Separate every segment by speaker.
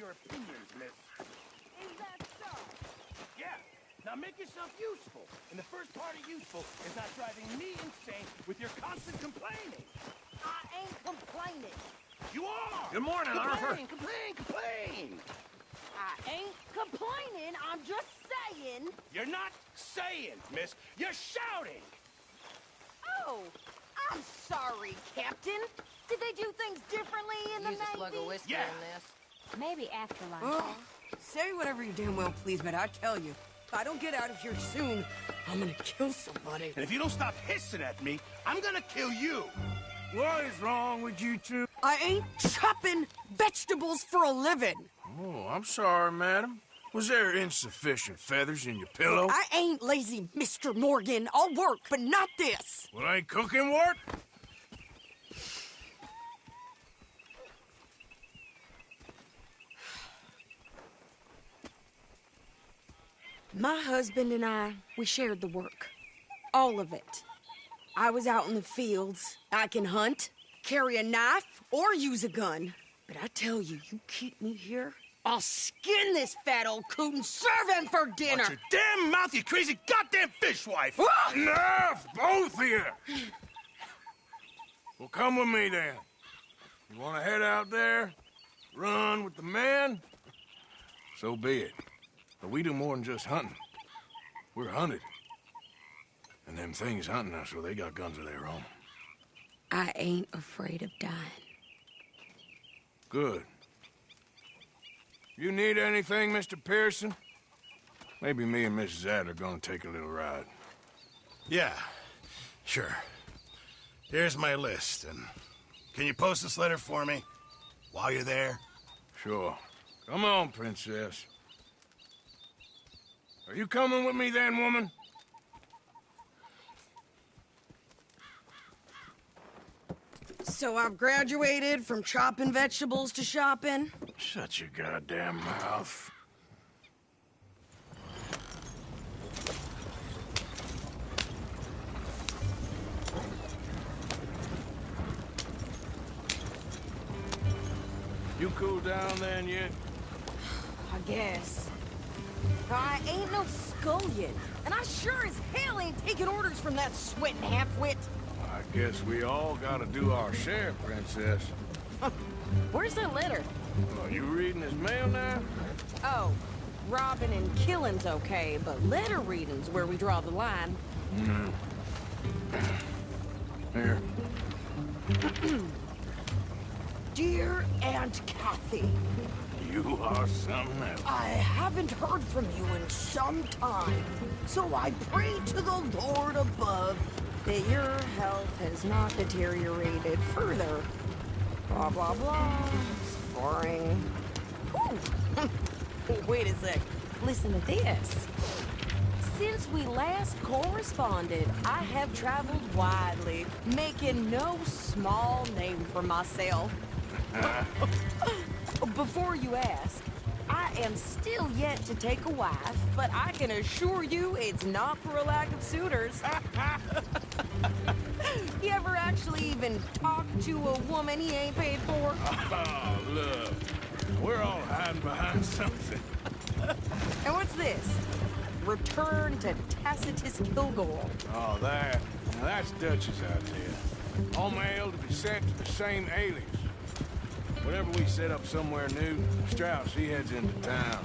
Speaker 1: your opinions, miss.
Speaker 2: Is that so?
Speaker 1: Yeah. Now make yourself useful. And the first part of useful is not driving me insane with your constant complaining.
Speaker 2: I ain't complaining.
Speaker 1: You are!
Speaker 3: Good morning, Arthur.
Speaker 1: Complain!
Speaker 2: I ain't complaining. I'm just saying.
Speaker 1: You're not saying, miss. You're shouting!
Speaker 2: Oh, I'm sorry, Captain. Did they do things differently in the
Speaker 4: Use a slug of
Speaker 2: Navy?
Speaker 4: whiskey
Speaker 1: Yeah.
Speaker 4: in this.
Speaker 5: Maybe afterlife.
Speaker 6: Oh, say whatever you damn well please, but I tell you, if I don't get out of here soon, I'm gonna kill somebody.
Speaker 1: And if you don't stop hissing at me, I'm gonna kill you.
Speaker 3: What is wrong with you two?
Speaker 6: I ain't chopping vegetables for a living.
Speaker 3: Oh, I'm sorry, madam. Was there insufficient feathers in your pillow?
Speaker 6: I ain't lazy, Mr. Morgan. I'll work, but not this.
Speaker 3: Well, ain't cooking work?
Speaker 6: My husband and I, we shared the work. All of it. I was out in the fields. I can hunt, carry a knife, or use a gun. But I tell you, you keep me here, I'll skin this fat old coot and serve him for dinner.
Speaker 1: Watch your damn mouth, you crazy goddamn fishwife!
Speaker 3: Enough, both of you! Well, come with me, then. You want to head out there, run with the men? So be it. But we do more than just hunting. We're hunted. And them things hunting us, well, they got guns of their own.
Speaker 6: I ain't afraid of dying.
Speaker 3: Good. You need anything, Mr. Pearson? Maybe me and Mrs. Adler are gonna take a little ride.
Speaker 7: Yeah, sure. Here's my list, and can you post this letter for me while you're there?
Speaker 3: Sure. Come on, Princess. Are you coming with me then, woman?
Speaker 6: So I've graduated from chopping vegetables to shopping.
Speaker 3: Shut your goddamn mouth. You cool down then yet?
Speaker 6: I guess. I ain't no scullion, and I sure as hell ain't taking orders from that sweating half-wit.
Speaker 3: I guess we all gotta do our share, Princess.
Speaker 2: Where's the letter?
Speaker 3: Are you reading his mail now?
Speaker 2: Oh, robbing and killing's okay, but letter reading's where we draw the line.
Speaker 3: Here.
Speaker 6: Dear Aunt Kathy,
Speaker 3: You are something else.
Speaker 6: I haven't heard from you in some time, so I pray to the Lord above that your health has not deteriorated further. Blah, blah, blah. It's boring. Ooh. Wait a sec.
Speaker 2: Listen to this. Since we last corresponded, I have traveled widely, making no small name for myself. Before you ask, I am still yet to take a wife, but I can assure you it's not for a lack of suitors. You ever actually even talk to a woman he ain't paid for?
Speaker 3: Oh, look. We're all hiding behind something.
Speaker 2: And what's this? Return to Tacitus Kilgore.
Speaker 3: Oh, that. Now that's Dutch's idea. All mail to be sent to the same alias. Whenever we set up somewhere new, Strauss, he heads into town.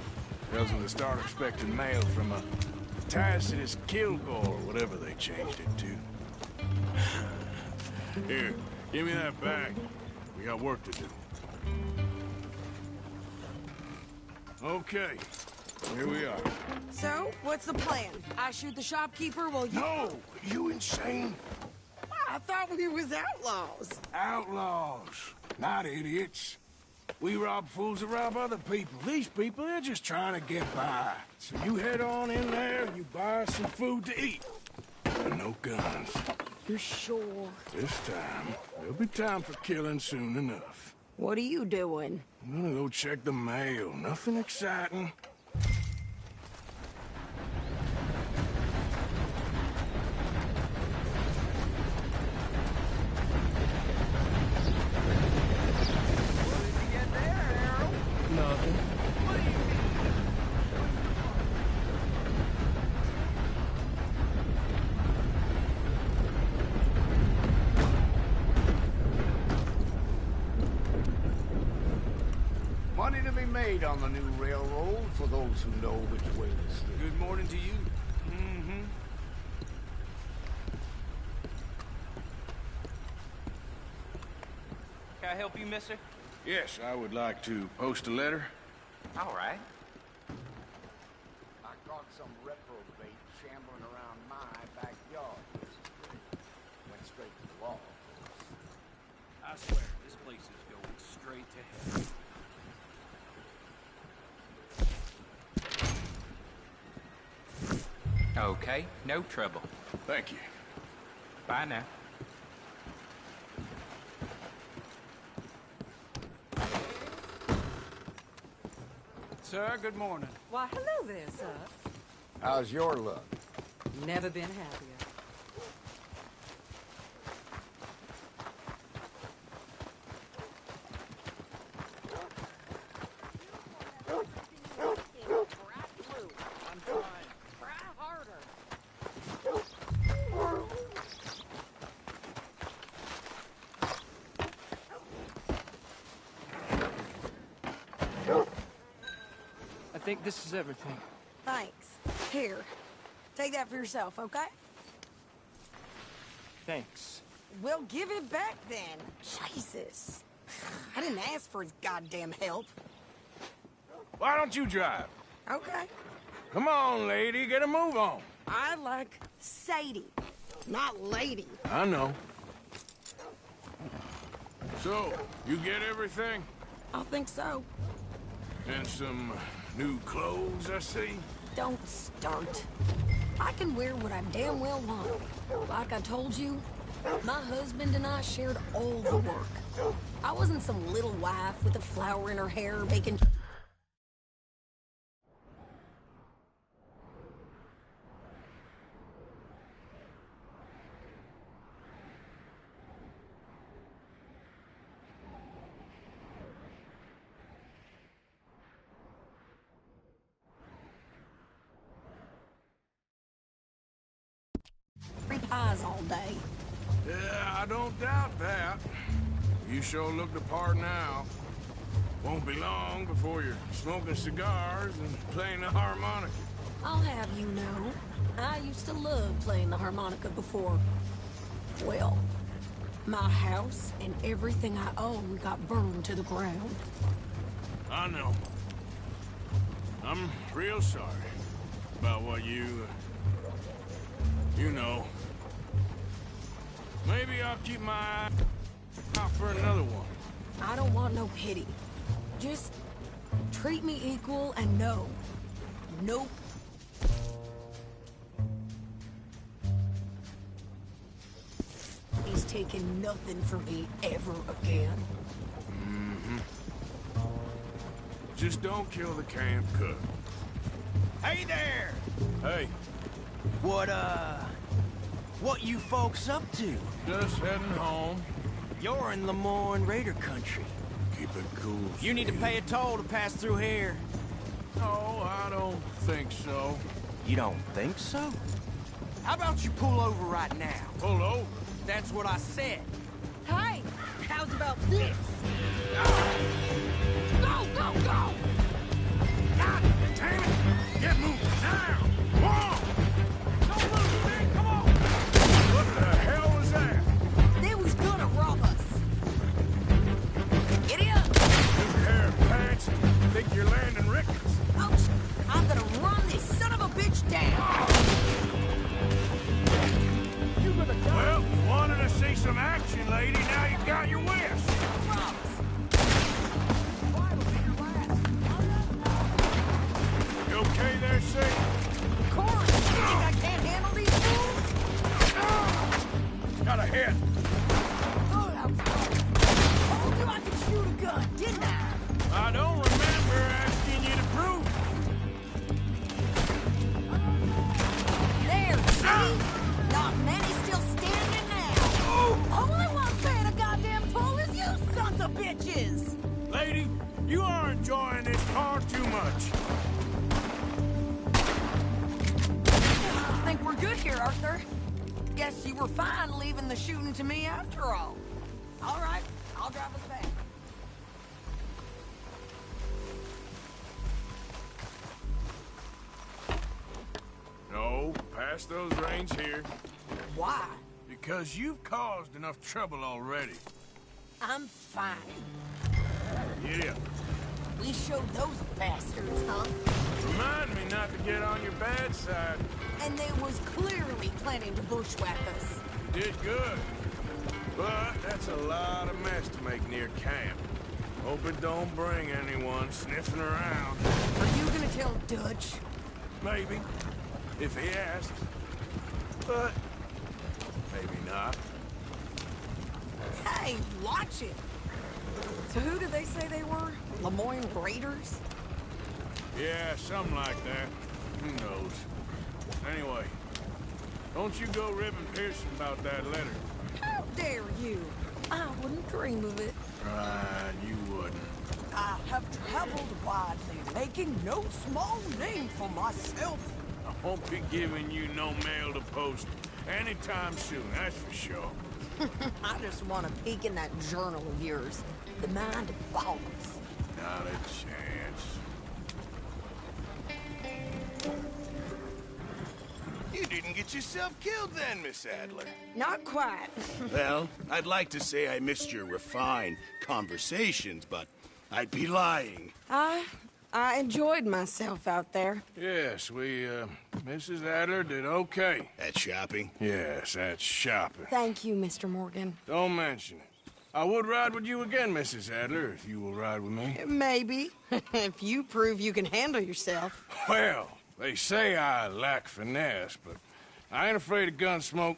Speaker 3: Tells them to start expecting mail from a Tacitus Kilgore, or whatever they changed it to. Here, give me that bag. We got work to do. Okay, here we are.
Speaker 6: So, what's the plan? I shoot the shopkeeper while you...
Speaker 3: No! You insane?
Speaker 6: I thought we was outlaws.
Speaker 3: Outlaws, not idiots. We rob fools that rob other people. These people, they're just trying to get by. So you head on in there, you buy some food to eat. And no guns.
Speaker 6: You sure?
Speaker 3: This time, there'll be time for killing soon enough.
Speaker 6: What are you doing?
Speaker 3: I'm gonna go check the mail. Nothing exciting.
Speaker 4: What did you get there, Harold?
Speaker 3: Nothing.
Speaker 4: trade on the new railroad for those who know which way to steer.
Speaker 3: Good morning to you. Mm-hmm.
Speaker 5: Can I help you, mister?
Speaker 3: Yes, I would like to post a letter.
Speaker 5: All right.
Speaker 4: I caught some reprobate shambling around my backyard yesterday. Went straight to the law.
Speaker 1: I swear, this place is going straight to hell.
Speaker 5: Okay, no trouble.
Speaker 3: Thank you.
Speaker 5: Bye now.
Speaker 1: Sir, good morning.
Speaker 8: Why, hello there, sir.
Speaker 4: How's your luck?
Speaker 8: Never been happier.
Speaker 2: I'm trying. Try harder.
Speaker 5: I think this is everything.
Speaker 6: Thanks. Here. Take that for yourself, okay?
Speaker 5: Thanks.
Speaker 6: Well, give it back then. Jesus. I didn't ask for his goddamn help.
Speaker 3: Why don't you drive?
Speaker 6: Okay.
Speaker 3: Come on, lady, get a move on.
Speaker 6: I like Sadie, not lady.
Speaker 3: I know. So, you get everything?
Speaker 6: I think so.
Speaker 3: And some new clothes, I see?
Speaker 6: Don't start. I can wear what I damn well want. Like I told you, my husband and I shared all the work. I wasn't some little wife with a flower in her hair making... pies all day.
Speaker 3: Yeah, I don't doubt that. You sure look the part now. Won't be long before you're smoking cigars and playing the harmonica.
Speaker 6: I'll have you know, I used to love playing the harmonica before. Well, my house and everything I owned got burned to the ground.
Speaker 3: I know. I'm real sorry about what you know. Maybe I'll keep my eye out for another one.
Speaker 6: I don't want no pity. Just treat me equal and no. Nope. He's taking nothing from me ever again.
Speaker 3: Just don't kill the camp cook.
Speaker 1: Hey there!
Speaker 3: Hey,
Speaker 1: What you folks up to?
Speaker 3: just heading home.
Speaker 1: You're in Lemoyne Raider country.
Speaker 3: Keep it cool.
Speaker 1: You need to
Speaker 3: Steve.
Speaker 1: pay a toll to pass through here.
Speaker 3: No, I don't think so.
Speaker 1: You don't think so? How about you pull over right now?
Speaker 3: Pull over.
Speaker 1: That's what I said.
Speaker 6: Hey, how's about this? Go, go, go!
Speaker 3: God damn it! Get moving now! Whoa! Don't move, man! Come on! What the hell was that?
Speaker 6: They was gonna rob us. Giddy up!
Speaker 3: You pair of pants think you're landing Ricketts.
Speaker 6: Ouch! I'm gonna run this son of a bitch down!
Speaker 3: Well, wanted to see some action, lady. Now you got your wish. You okay there, Sadie?
Speaker 6: Of course! You think I can't handle these fools?
Speaker 3: Got a hit.
Speaker 6: Oh, that was close. Told you I could shoot a gun, didn't I?
Speaker 3: I don't remember asking you to prove it.
Speaker 6: There, see? Not many still standing now. Only one paying a goddamn toll is you sons of bitches!
Speaker 3: Lady, you are enjoying this far too much.
Speaker 6: I think we're good here, Arthur. Guess you were fine leaving the shooting to me after all. All right, I'll drive us back.
Speaker 3: ask those reins here.
Speaker 6: Why?
Speaker 3: Because you've caused enough trouble already.
Speaker 6: I'm fine.
Speaker 3: Yeah.
Speaker 6: We showed those bastards, huh?
Speaker 3: Remind me not to get on your bad side.
Speaker 6: And they was clearly planning to bushwhack us.
Speaker 3: You did good. But that's a lot of mess to make near camp. Hope it don't bring anyone sniffing around.
Speaker 6: Are you gonna tell Dutch?
Speaker 3: Maybe. If he asks. But maybe not.
Speaker 6: Hey, watch it! So who did they say they were? Lemoyne Raiders?
Speaker 3: Yeah, something like that. Who knows? Anyway, don't you go ribbing Pearson about that letter.
Speaker 6: How dare you? I wouldn't dream of it.
Speaker 3: Right, you wouldn't.
Speaker 6: I have traveled widely, making no small name for myself.
Speaker 3: I won't be giving you no mail to post anytime soon, that's for sure.
Speaker 6: I just want to peek in that journal of yours. The mind follows.
Speaker 3: Not a chance.
Speaker 1: You didn't get yourself killed then, Miss Adler.
Speaker 6: Not quite.
Speaker 7: Well, I'd like to say I missed your refined conversations, but I'd be lying.
Speaker 6: I enjoyed myself out there.
Speaker 3: Yes, Mrs. Adler did okay.
Speaker 7: At shopping?
Speaker 3: Yes, that's shopping.
Speaker 6: Thank you, Mr. Morgan.
Speaker 3: Don't mention it. I would ride with you again, Mrs. Adler, if you will ride with me.
Speaker 6: Maybe. If you prove you can handle yourself.
Speaker 3: Well, they say I lack finesse, but I ain't afraid of gun smoke.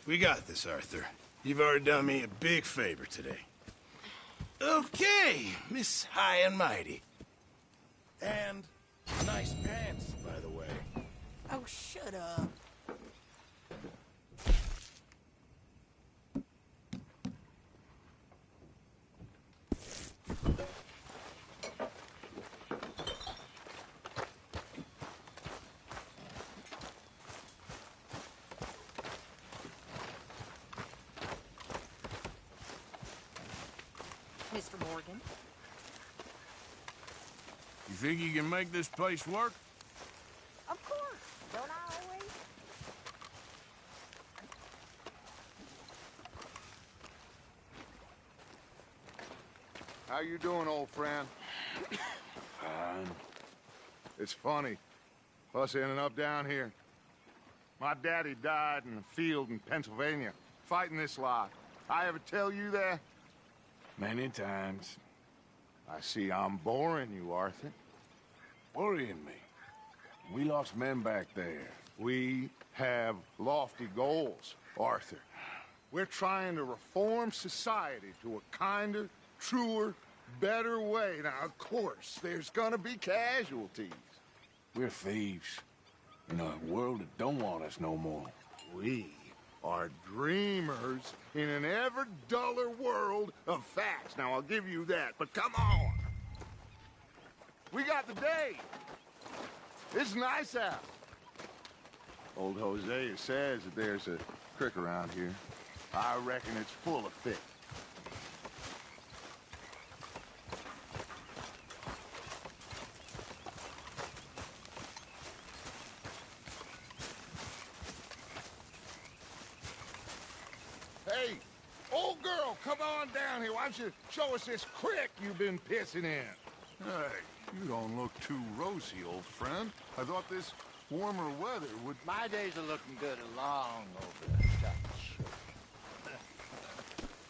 Speaker 7: We got this, Arthur. You've already done me a big favor today. Okay, Miss High and Mighty.
Speaker 1: And nice pants, by the way.
Speaker 6: Oh, shut up. Mr. Morgan?
Speaker 3: You think you can make this place work?
Speaker 6: Of course. Don't I always?
Speaker 9: How you doing, old friend?
Speaker 3: Fine.
Speaker 9: It's funny, us ending up down here. My daddy died in a field in Pennsylvania, fighting this lot. I ever tell you that?
Speaker 3: Many times.
Speaker 9: I see I'm boring you, Arthur.
Speaker 3: Worrying me. We lost men back there.
Speaker 9: We have lofty goals, Arthur. We're trying to reform society to a kinder, truer, better way. Now, of course, there's gonna be casualties.
Speaker 3: We're thieves. In a world that don't want us no more.
Speaker 9: We are dreamers in an ever duller world of facts. Now, I'll give you that, but come on. We got the day. It's nice out. Old Hosea says that there's a creek around here. I reckon it's full of fish. Hey, old girl, come on down here. Why don't you show us this creek you've been pissing in? Hey, you don't look too rosy, old friend. I thought this warmer weather would...
Speaker 4: My days are looking good along over the touch.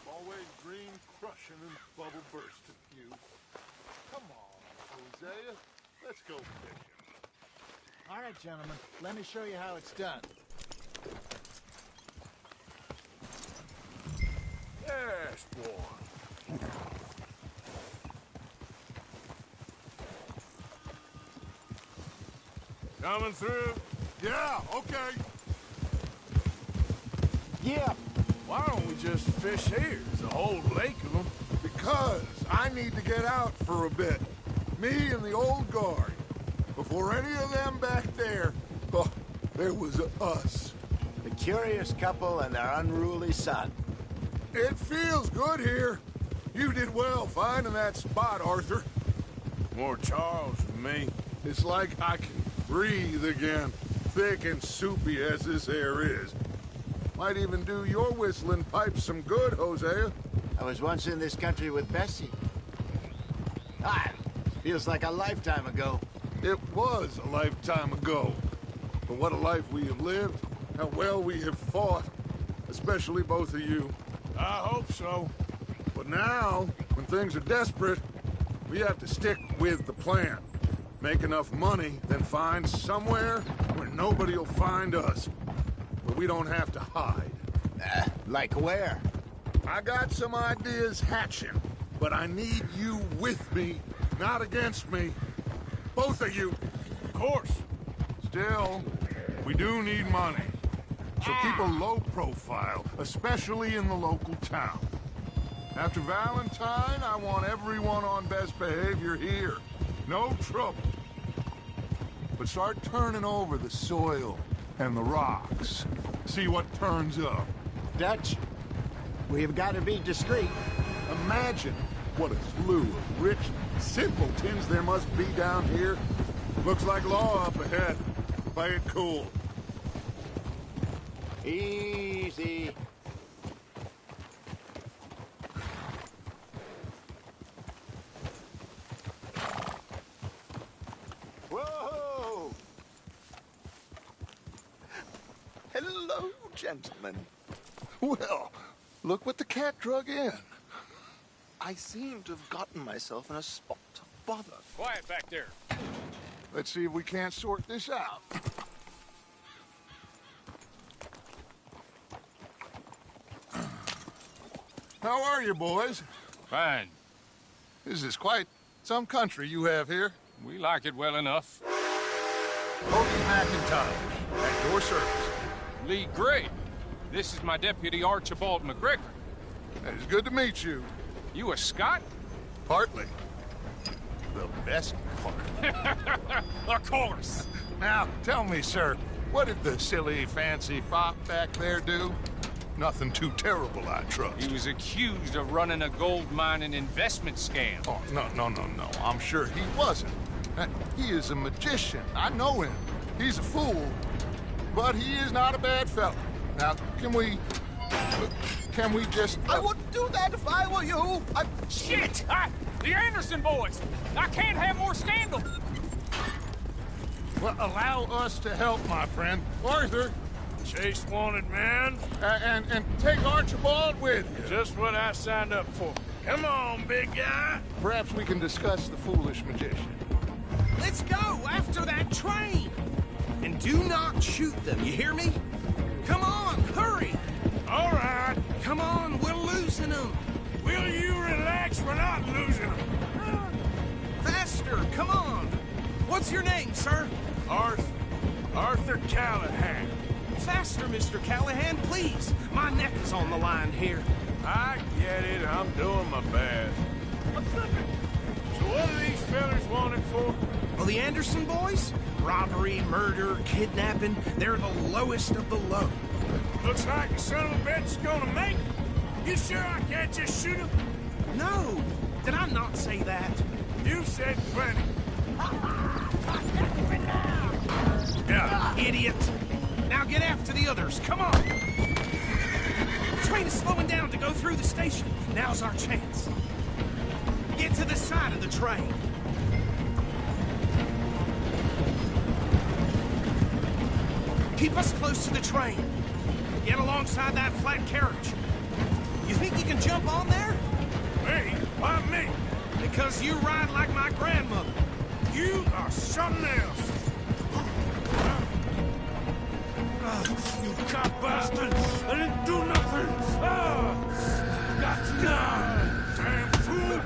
Speaker 9: Always green crushing and bubble bursting, you. Come on, Hosea. Let's go fishing.
Speaker 10: All right, gentlemen. Let me show you how it's done.
Speaker 3: Yes, boy. Coming through?
Speaker 9: Yeah, okay.
Speaker 10: Yeah.
Speaker 3: Why don't we just fish here? There's a whole lake of them.
Speaker 9: Because I need to get out for a bit. Me and the old guard. Before any of them back there, oh, there was us.
Speaker 4: The curious couple and their unruly son.
Speaker 9: It feels good here. You did well finding that spot, Arthur.
Speaker 3: More Charles than me.
Speaker 9: It's like I can breathe again. thick and soupy as this air is. Might even do your whistling pipes some good, Hosea.
Speaker 4: I was once in this country with Bessie. Ah, feels like a lifetime ago.
Speaker 9: It was a lifetime ago. But what a life we have lived. How well we have fought. Especially both of you.
Speaker 3: I hope so.
Speaker 9: But now, when things are desperate, we have to stick with the plan. Make enough money, then find somewhere where nobody will find us. Where we don't have to hide.
Speaker 4: Like where?
Speaker 9: I got some ideas hatching, but I need you with me, not against me. Both of you.
Speaker 3: Of course.
Speaker 9: Still, we do need money. So keep a low profile, especially in the local town. After Valentine, I want everyone on best behavior here. No trouble. But start turning over the soil and the rocks. See what turns up.
Speaker 4: Dutch, we've got to be discreet.
Speaker 9: Imagine what a slew of rich simpletons there must be down here. Looks like law up ahead. Play it cool.
Speaker 4: Easy. Whoa!
Speaker 9: Hello, gentlemen. Well, look what the cat drug in.
Speaker 11: I seem to have gotten myself in a spot of bother.
Speaker 3: Quiet back there.
Speaker 9: Let's see if we can't sort this out. How are you, boys?
Speaker 3: Fine.
Speaker 9: This is quite some country you have here.
Speaker 3: We like it well enough.
Speaker 9: Cody McIntyre, at your service.
Speaker 3: Lee Gray. This is my deputy Archibald McGregor.
Speaker 9: It's good to meet you.
Speaker 3: You a Scot?
Speaker 9: Partly. The best part.
Speaker 3: Of course.
Speaker 9: Now, tell me, sir, what did the silly, fancy fop back there do? Nothing too terrible, I trust.
Speaker 3: He was accused of running a gold mining investment scam.
Speaker 9: Oh, no. I'm sure he wasn't. He is a magician. I know him. He's a fool. But he is not a bad fellow. Now, can we just...
Speaker 11: I wouldn't do that if I were you.
Speaker 3: Shit! The Anderson boys! I can't have more scandal!
Speaker 9: Well, allow us to help, my friend. Arthur!
Speaker 3: Chase wanted man.
Speaker 9: And take Archibald with you.
Speaker 3: Just what I signed up for. Come on, big guy.
Speaker 9: Perhaps we can discuss the foolish magician.
Speaker 1: Let's go after that train! And do not shoot them, you hear me? Come on, hurry!
Speaker 3: All right.
Speaker 1: Come on, we're losing them!
Speaker 3: Will you relax? We're not losing them.
Speaker 1: Faster, come on! What's your name, sir?
Speaker 3: Arthur Callahan.
Speaker 1: Faster, Mr. Callahan, please! My neck is on the line here.
Speaker 3: I get it. I'm doing my best. So what are these fellas wanted for?
Speaker 1: Well, the Anderson boys? Robbery, murder, kidnapping. They're the lowest of the low.
Speaker 3: Looks like the son of a bitch is gonna make it. You sure I can't just shoot him?
Speaker 1: No! Did I not say that?
Speaker 3: You said plenty.
Speaker 1: Yeah, idiot! Now get after the others, come on! The train is slowing down to go through the station. Now's our chance. Get to the side of the train. Keep us close to the train. Get alongside that flat carriage. You think you can jump on there?
Speaker 3: Me? Why me?
Speaker 1: Because you ride like my grandmother.
Speaker 3: You are something else. You cop bastard! I didn't do nothing! Got to die! Damn fool!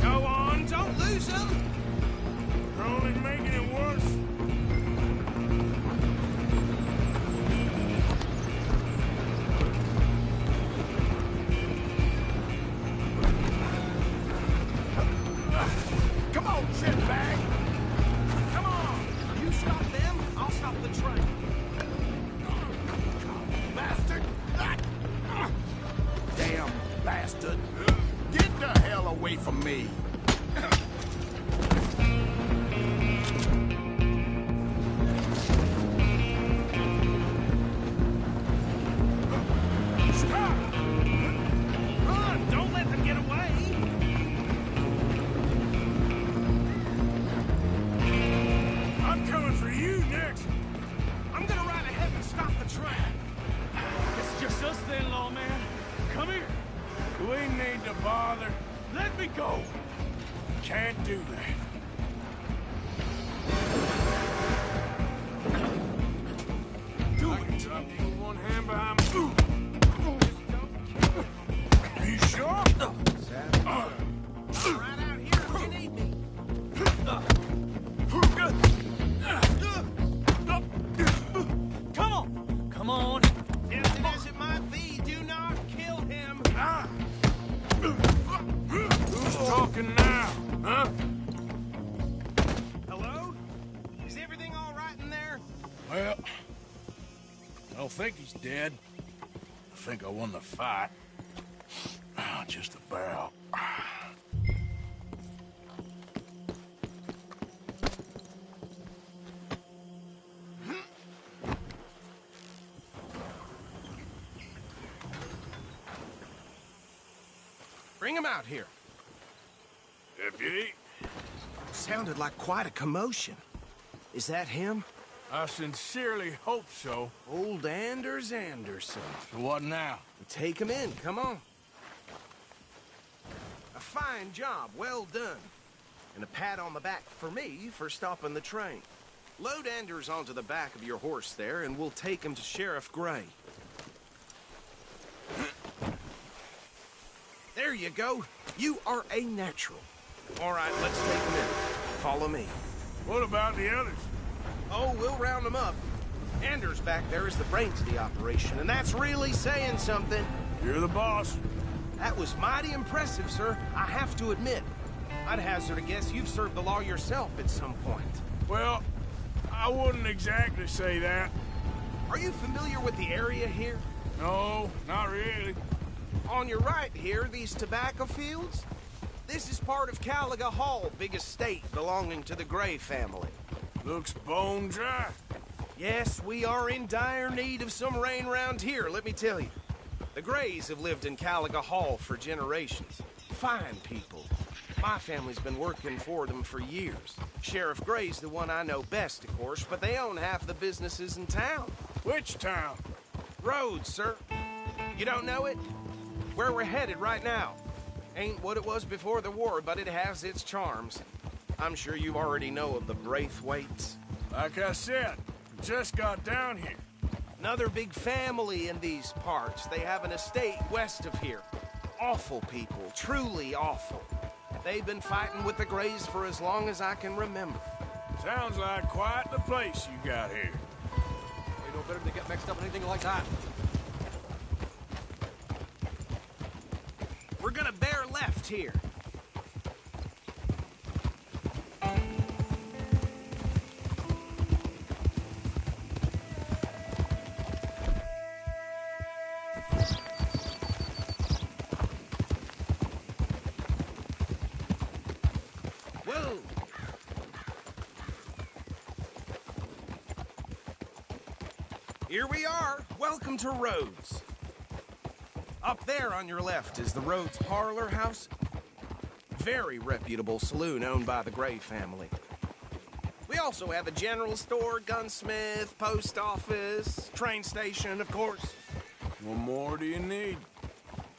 Speaker 1: Go on, don't lose them!
Speaker 3: You're only making it worse.
Speaker 1: Come on, shitbag! Come on! You stop them, I'll stop the train.
Speaker 4: Bastard! Damn bastard! Get the hell away from me!
Speaker 3: bother. Let me go. Can't do that. Do it. I can drop you with one hand behind me. Are you sure?
Speaker 1: I'm right out here if you need me.
Speaker 5: Come on! Come on!
Speaker 1: Tempting as it might be, do not kill him.
Speaker 3: Who's talking now, huh?
Speaker 1: Hello? Is everything all right in there?
Speaker 3: Well, I don't think he's dead. I think I won the fight. Just about.
Speaker 1: Bring him out here.
Speaker 3: Deputy?
Speaker 1: Sounded like quite a commotion. Is that him?
Speaker 3: I sincerely hope so.
Speaker 1: Old Anders Anderson.
Speaker 3: So what now?
Speaker 1: Take him in, come on. A fine job, well done. And a pat on the back for me for stopping the train. Load Anders onto the back of your horse there, and we'll take him to Sheriff Gray. There you go. You are a natural. All right, let's take him in. Follow me.
Speaker 3: What about the others?
Speaker 1: Oh, we'll round them up. Anders back there is the brains of the operation, and that's really saying something.
Speaker 3: You're the boss.
Speaker 1: That was mighty impressive, sir. I have to admit. I'd hazard a guess you've served the law yourself at some point.
Speaker 3: Well, I wouldn't exactly say that.
Speaker 1: Are you familiar with the area here?
Speaker 3: No, not really.
Speaker 1: On your right here, these tobacco fields? This is part of Caliga Hall, big estate belonging to the Gray family.
Speaker 3: Looks bone dry.
Speaker 1: Yes, we are in dire need of some rain round here, let me tell you. The Grays have lived in Caliga Hall for generations. Fine people. My family's been working for them for years. Sheriff Gray's the one I know best, of course, but they own half the businesses in town.
Speaker 3: Which town?
Speaker 1: Rhodes, sir. You don't know it? Where we're headed right now. Ain't what it was before the war, but it has its charms. I'm sure you already know of the Braithwaites.
Speaker 3: Like I said, just got down here.
Speaker 1: Another big family in these parts. They have an estate west of here. Awful people, truly awful. They've been fighting with the Grays for as long as I can remember.
Speaker 3: Sounds like quite the place you got here.
Speaker 5: We know better than to get mixed up in anything like that.
Speaker 1: We're gonna bear left here. Whoa! Here we are. Welcome to Rhodes. Up there on your left is the Rhodes Parlor House. Very reputable saloon owned by the Gray family. We also have a general store, gunsmith, post office, train station, of course.
Speaker 3: What more do you need?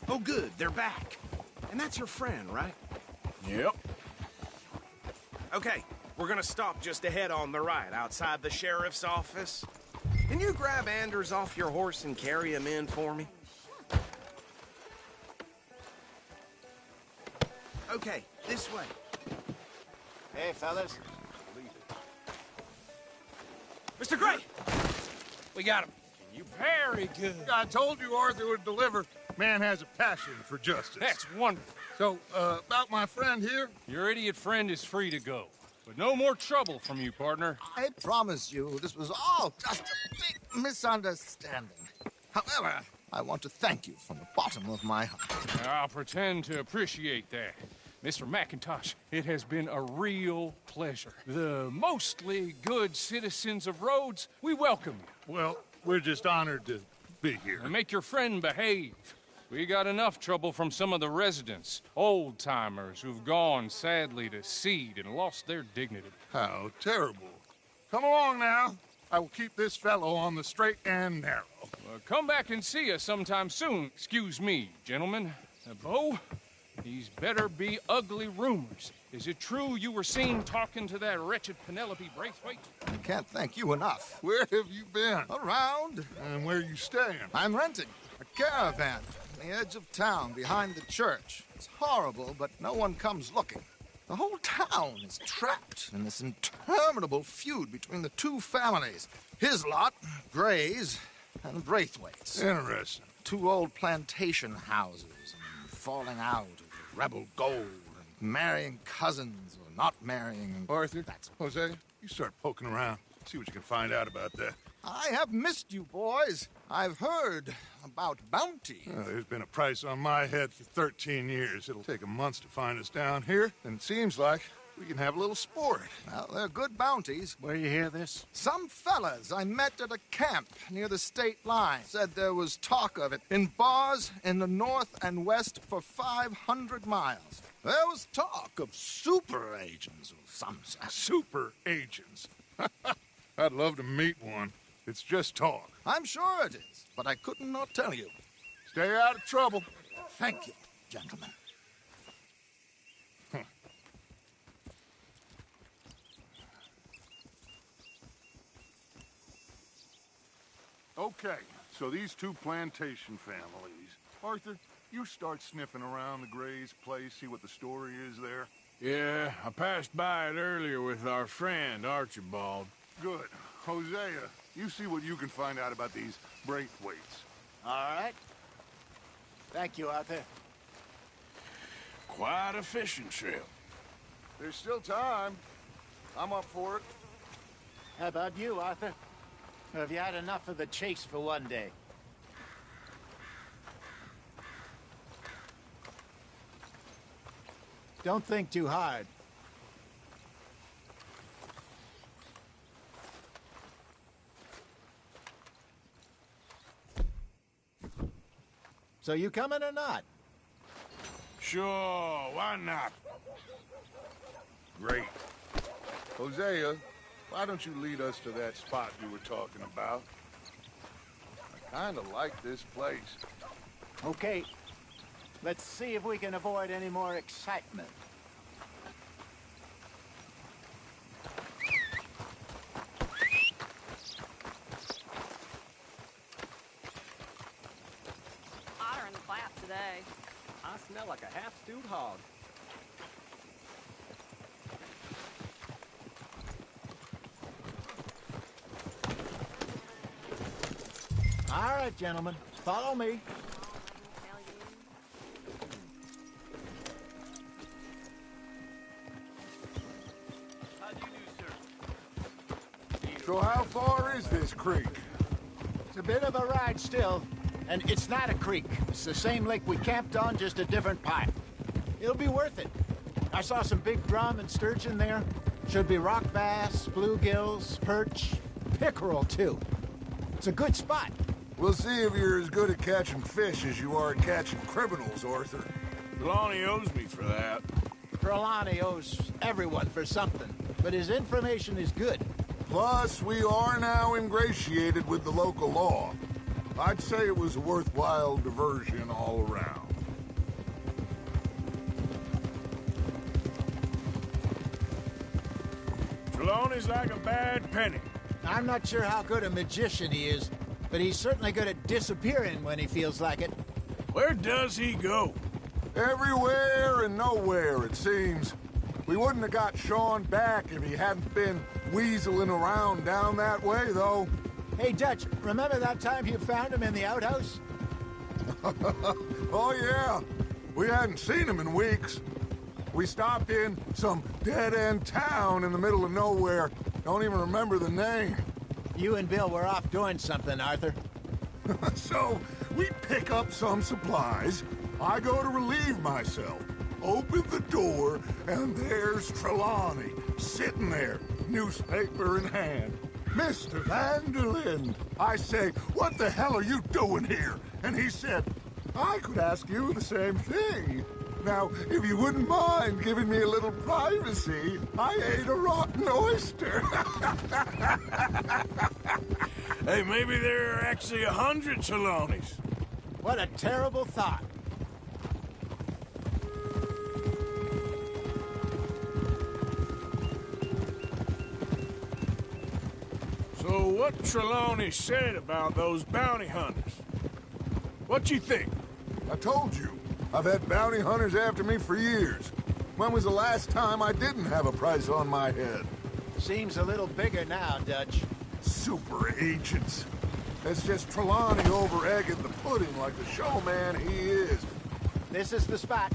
Speaker 1: Oh, good, they're back. And that's your friend, right?
Speaker 3: Yep.
Speaker 1: Okay, we're gonna stop just ahead on the right, outside the sheriff's office. Can you grab Anders off your horse and carry him in for me? Okay, this way.
Speaker 4: Hey, fellas.
Speaker 1: Mr. Gray!
Speaker 5: We got him.
Speaker 10: Very good. I told you Arthur would deliver. Man has a passion for justice.
Speaker 12: That's wonderful.
Speaker 10: So, about my friend here?
Speaker 12: Your idiot friend is free to go. But no more trouble from you, partner.
Speaker 11: I promise you, this was all just a big misunderstanding. However, I want to thank you from the bottom of my heart.
Speaker 12: I'll pretend to appreciate that. Mr. McIntosh, it has been a real pleasure. The mostly good citizens of Rhodes, we welcome you.
Speaker 10: Well, we're just honored to be here.
Speaker 12: And make your friend behave. We got enough trouble from some of the residents, old-timers who've gone, sadly, to seed and lost their dignity.
Speaker 10: How terrible. Come along now. I will keep this fellow on the straight and narrow.
Speaker 12: Come back and see us sometime soon. Excuse me, gentlemen. Bo, better be ugly rumors. Is it true you were seen talking to that wretched Penelope Braithwaite?
Speaker 11: I can't thank you enough.
Speaker 10: Where have you been?
Speaker 11: Around.
Speaker 10: And where are you staying?
Speaker 11: I'm renting a caravan on the edge of town behind the church. It's horrible, but no one comes looking. The whole town is trapped in this interminable feud between the two families. His lot, Gray's, and Braithwaite's.
Speaker 10: Interesting.
Speaker 11: Two old plantation houses, and falling out over rebel gold, and marrying cousins or not marrying.
Speaker 10: Arthur, Jose, you start poking around. See what you can find out about that.
Speaker 11: I have missed you, boys. I've heard about bounty.
Speaker 10: There's been a price on my head for 13 years. It'll take 'em months to find us down here, and it seems like we can have a little sport.
Speaker 11: Well, they're good bounties.
Speaker 7: Where you hear this?
Speaker 11: Some fellas I met at a camp near the state line said there was talk of it in bars in the north and west for 500 miles. There was talk of super agents of some sort.
Speaker 10: Super agents. I'd love to meet one. It's just talk.
Speaker 11: I'm sure it is, but I couldn't not tell you.
Speaker 10: Stay out of trouble.
Speaker 11: Thank you, gentlemen.
Speaker 10: Okay, so these two plantation families. Arthur, you start sniffing around the Gray's place, see what the story is there.
Speaker 3: Yeah, I passed by it earlier with our friend, Archibald.
Speaker 10: Good. Hosea, you see what you can find out about these Braithwaites.
Speaker 4: All right. Thank you, Arthur.
Speaker 3: Quite a fishing trip.
Speaker 10: There's still time. I'm up for it.
Speaker 4: How about you, Arthur? Or have you had enough of the chase for one day? Don't think too hard. So you coming or not?
Speaker 3: Sure, why not?
Speaker 10: Great. Hosea, why don't you lead us to that spot you were talking about? I kind of like this place.
Speaker 4: Okay. Let's see if we can avoid any more excitement.
Speaker 2: Hotter in the clap today.
Speaker 5: I smell like a half-stewed hog.
Speaker 4: All right, gentlemen. Follow me.
Speaker 10: So how far is this creek?
Speaker 4: It's a bit of a ride still, and it's not a creek. It's the same lake we camped on, just a different pipe. It'll be worth it. I saw some big drum and sturgeon there. Should be rock bass, bluegills, perch, pickerel too. It's a good spot.
Speaker 10: We'll see if you're as good at catching fish as you are at catching criminals, Arthur.
Speaker 3: Trelawney owes me for that.
Speaker 4: Trelawney owes everyone for something, but his information is good.
Speaker 10: Plus, we are now ingratiated with the local law. I'd say it was a worthwhile diversion all around.
Speaker 3: Trelawney's like a bad penny.
Speaker 4: I'm not sure how good a magician he is, but he's certainly good at disappearing when he feels like it.
Speaker 3: Where does he go?
Speaker 10: Everywhere and nowhere, it seems. We wouldn't have got Sean back if he hadn't been weaseling around down that way, though.
Speaker 4: Hey, Dutch, remember that time you found him in the outhouse?
Speaker 10: Oh, yeah. We hadn't seen him in weeks. We stopped in some dead-end town in the middle of nowhere. Don't even remember the name.
Speaker 4: You and Bill were off doing something, Arthur.
Speaker 10: So, we pick up some supplies. I go to relieve myself. Open the door, and there's Trelawney, sitting there, newspaper in hand. Mr. Van der Linde. I say, what the hell are you doing here? And he said, I could ask you the same thing. Now, if you wouldn't mind giving me a little privacy, I ate a rotten oyster.
Speaker 3: Hey, maybe there are actually 100 Trelawneys.
Speaker 4: What a terrible thought.
Speaker 3: what Trelawney said about those bounty hunters. What you think?
Speaker 10: I told you. I've had bounty hunters after me for years. When was the last time I didn't have a price on my head?
Speaker 4: Seems a little bigger now, Dutch.
Speaker 10: Super agents. That's just Trelawney over-egging the pudding like the showman he is.
Speaker 4: This is the spot.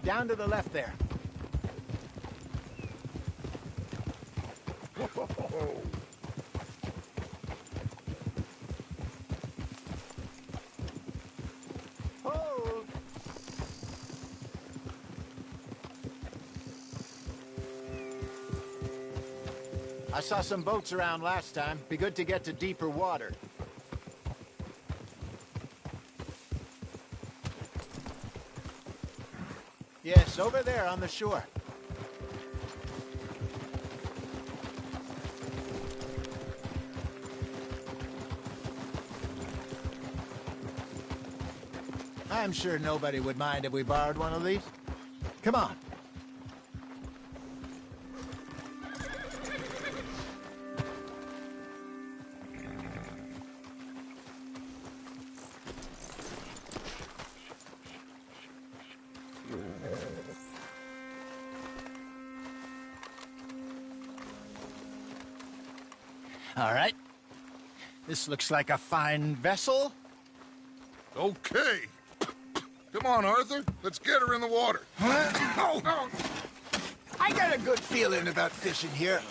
Speaker 4: Down to the left there.
Speaker 10: Whoa.
Speaker 4: Hold. I saw some boats around last time. Be good to get to deeper water. Yes, over there on the shore. I'm sure nobody would mind if we borrowed one of these. Come on. All right. This looks like a fine vessel.
Speaker 10: Okay. Come on, Arthur. Let's get her in the water.
Speaker 4: Oh. I got a good feeling about fishing here.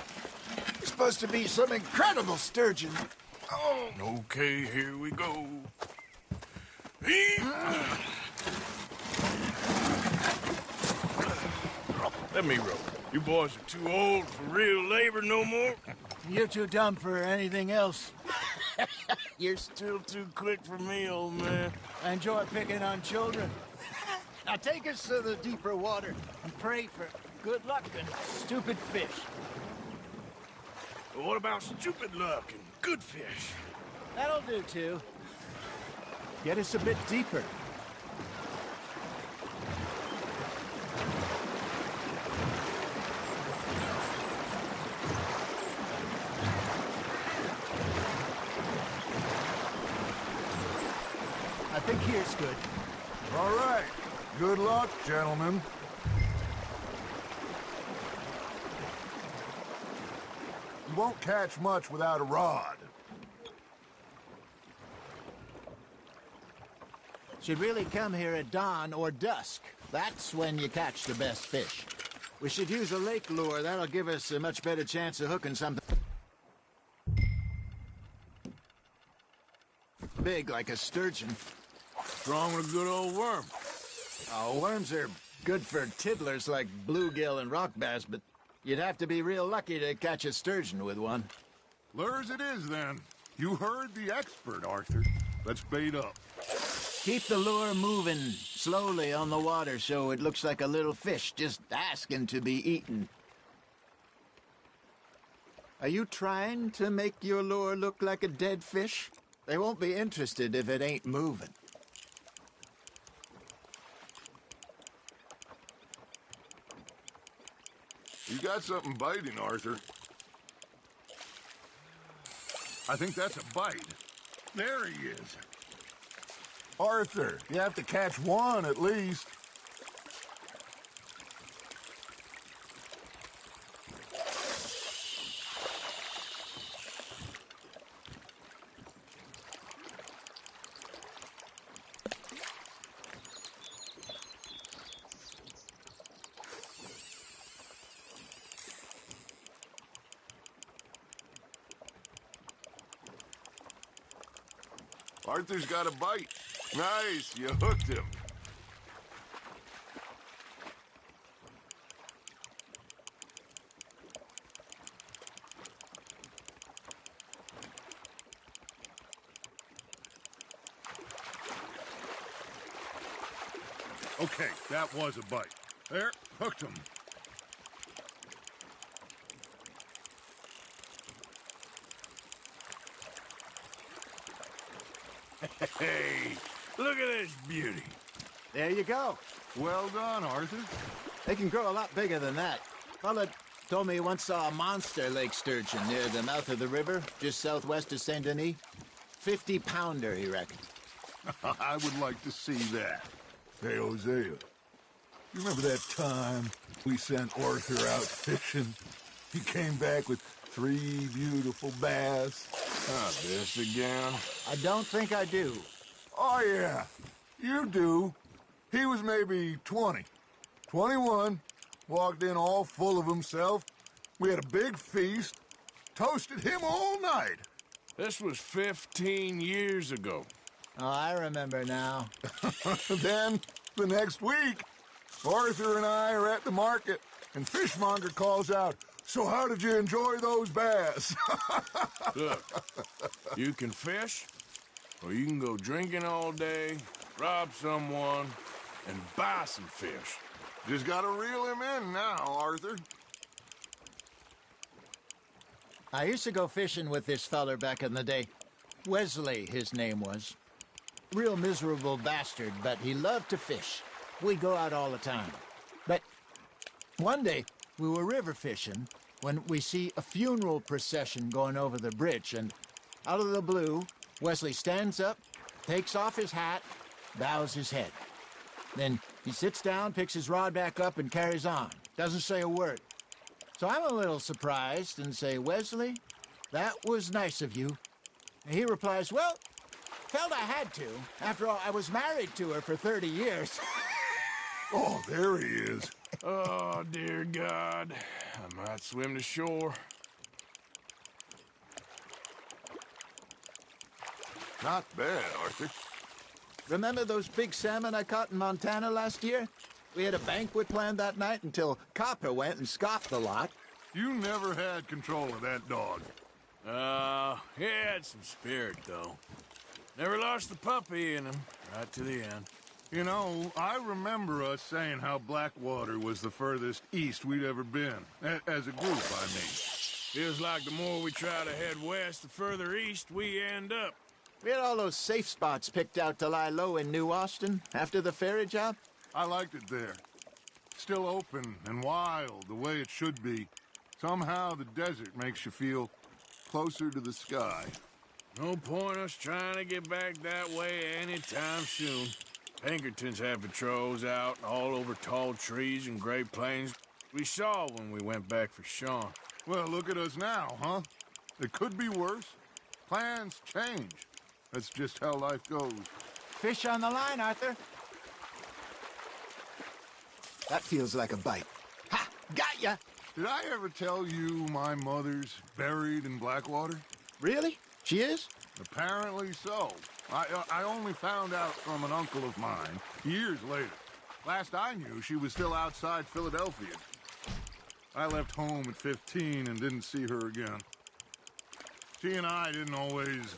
Speaker 4: It's supposed to be some incredible sturgeon.
Speaker 3: Oh. Okay, here we go. Let me row. You boys are too old for real labor no more.
Speaker 4: You're too dumb for anything else.
Speaker 3: You're still too quick for me, old man.
Speaker 4: I enjoy picking on children. Now take us to the deeper water and pray for good luck and stupid fish.
Speaker 3: Well, what about stupid luck and good fish?
Speaker 4: That'll do, too. Get us a bit deeper. I think here's good.
Speaker 10: All right. Good luck, gentlemen. You won't catch much without a rod.
Speaker 4: Should really come here at dawn or dusk. That's when you catch the best fish. We should use a lake lure. That'll give us a much better chance of hooking something big like a sturgeon.
Speaker 3: What's wrong with a good old worm?
Speaker 4: Oh, worms are good for tiddlers like bluegill and rock bass, but you'd have to be real lucky to catch a sturgeon with one.
Speaker 10: Lures it is, then. You heard the expert, Arthur. Let's bait up.
Speaker 4: Keep the lure moving slowly on the water so it looks like a little fish just asking to be eaten. Are you trying to make your lure look like a dead fish? They won't be interested if it ain't moving.
Speaker 10: You got something biting, Arthur. I think that's a bite. There he is. Arthur, you have to catch one at least. Arthur's got a bite. Nice, you hooked him. Okay, that was a bite. There, hooked him.
Speaker 3: Hey, look at this beauty.
Speaker 4: There you go.
Speaker 10: Well done, Arthur.
Speaker 4: They can grow a lot bigger than that. Call it Told me he once saw a monster lake sturgeon near the mouth of the river, just southwest of Saint Denis. 50-pounder, he reckoned.
Speaker 10: I would like to see that. Hey, Hosea, you remember that time we sent Arthur out fishing? He came back with 3 beautiful bass.
Speaker 3: Not this again.
Speaker 4: I don't think I do.
Speaker 10: Oh, yeah, you do. He was maybe 20, 21, walked in all full of himself. We had a big feast, toasted him all night.
Speaker 3: This was 15 years ago.
Speaker 4: Oh, I remember now.
Speaker 10: Then, the next week, Arthur and I are at the market, and Fishmonger calls out, "So how did you enjoy those bass?"
Speaker 3: Look, you can fish, or you can go drinking all day, rob someone, and buy some fish.
Speaker 9: Just gotta reel him in now, Arthur.
Speaker 4: I used to go fishing with this feller back in the day. Wesley, his name was. Real miserable bastard, but he loved to fish. We'd go out all the time. But one day, we were river fishing when we see a funeral procession going over the bridge, and out of the blue, Wesley stands up, takes off his hat, bows his head. Then he sits down, picks his rod back up, and carries on. Doesn't say a word. So I'm a little surprised and say, "Wesley, that was nice of you." And he replies, "Well, felt I had to. After all, I was married to her for 30 years.
Speaker 10: Oh, there he is.
Speaker 3: Oh, dear God. I might swim to shore.
Speaker 9: Not bad, Arthur.
Speaker 4: Remember those big salmon I caught in Montana last year? We had a banquet planned that night until Copper went and scoffed the lot.
Speaker 10: You never had control of that dog.
Speaker 3: He had some spirit, though. Never lost the puppy in him, right to the end.
Speaker 10: You know, I remember us saying how Blackwater was the furthest east we'd ever been. As a group, I mean.
Speaker 3: Feels like the more we try to head west, the further east we end up.
Speaker 4: We had all those safe spots picked out to lie low in New Austin after the ferry job.
Speaker 10: I liked it there. Still open and wild, the way it should be. Somehow the desert makes you feel closer to the sky.
Speaker 3: No point us trying to get back that way anytime soon. Pinkertons have patrols out all over tall trees and Great Plains. We saw when we went back for Sean.
Speaker 10: Well, look at us now, huh? It could be worse. Plans change. That's just how life goes.
Speaker 4: Fish on the line, Arthur. That feels like a bite. Ha! Got ya!
Speaker 10: Did I ever tell you my mother's buried in Blackwater?
Speaker 4: Really? She is?
Speaker 10: Apparently so. I only found out from an uncle of mine years later. Last I knew, she was still outside Philadelphia. I left home at 15 and didn't see her again. She and I didn't always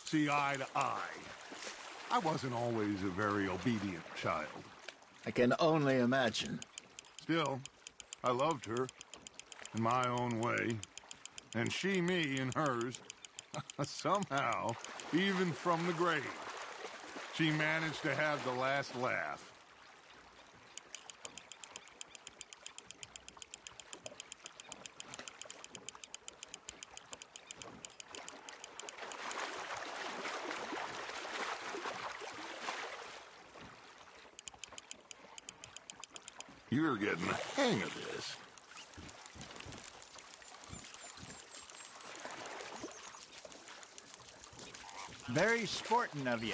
Speaker 10: see eye to eye. I wasn't always a very obedient child.
Speaker 4: I can only imagine.
Speaker 10: Still, I loved her in my own way, and she me in hers. Somehow, even from the grave, she managed to have the last laugh.
Speaker 9: You're getting the hang of this.
Speaker 4: Very sporting of you.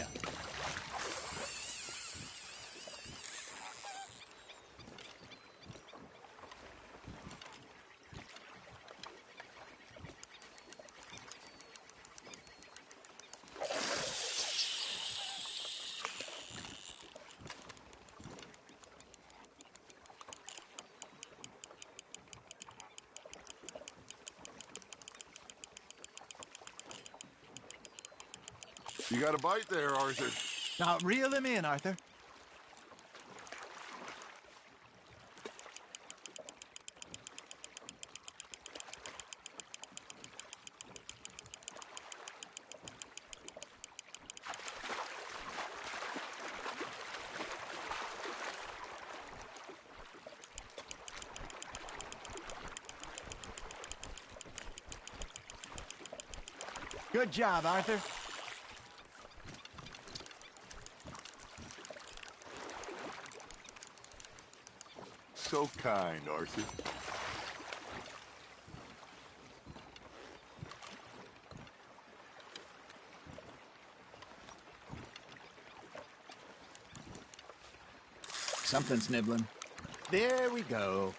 Speaker 9: You got a bite there, Arthur.
Speaker 4: Now, reel him in, Arthur. Good job, Arthur.
Speaker 10: So kind, Arthur.
Speaker 4: Something's nibbling. There we go.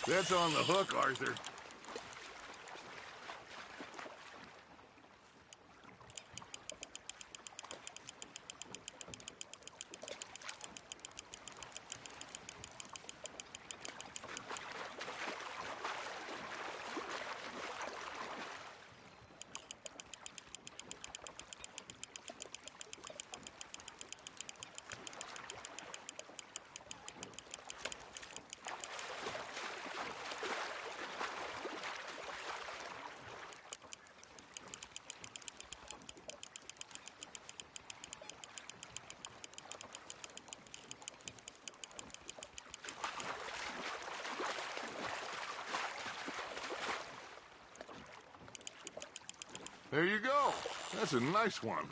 Speaker 10: That's on the hook, Arthur. There you go. That's a nice one.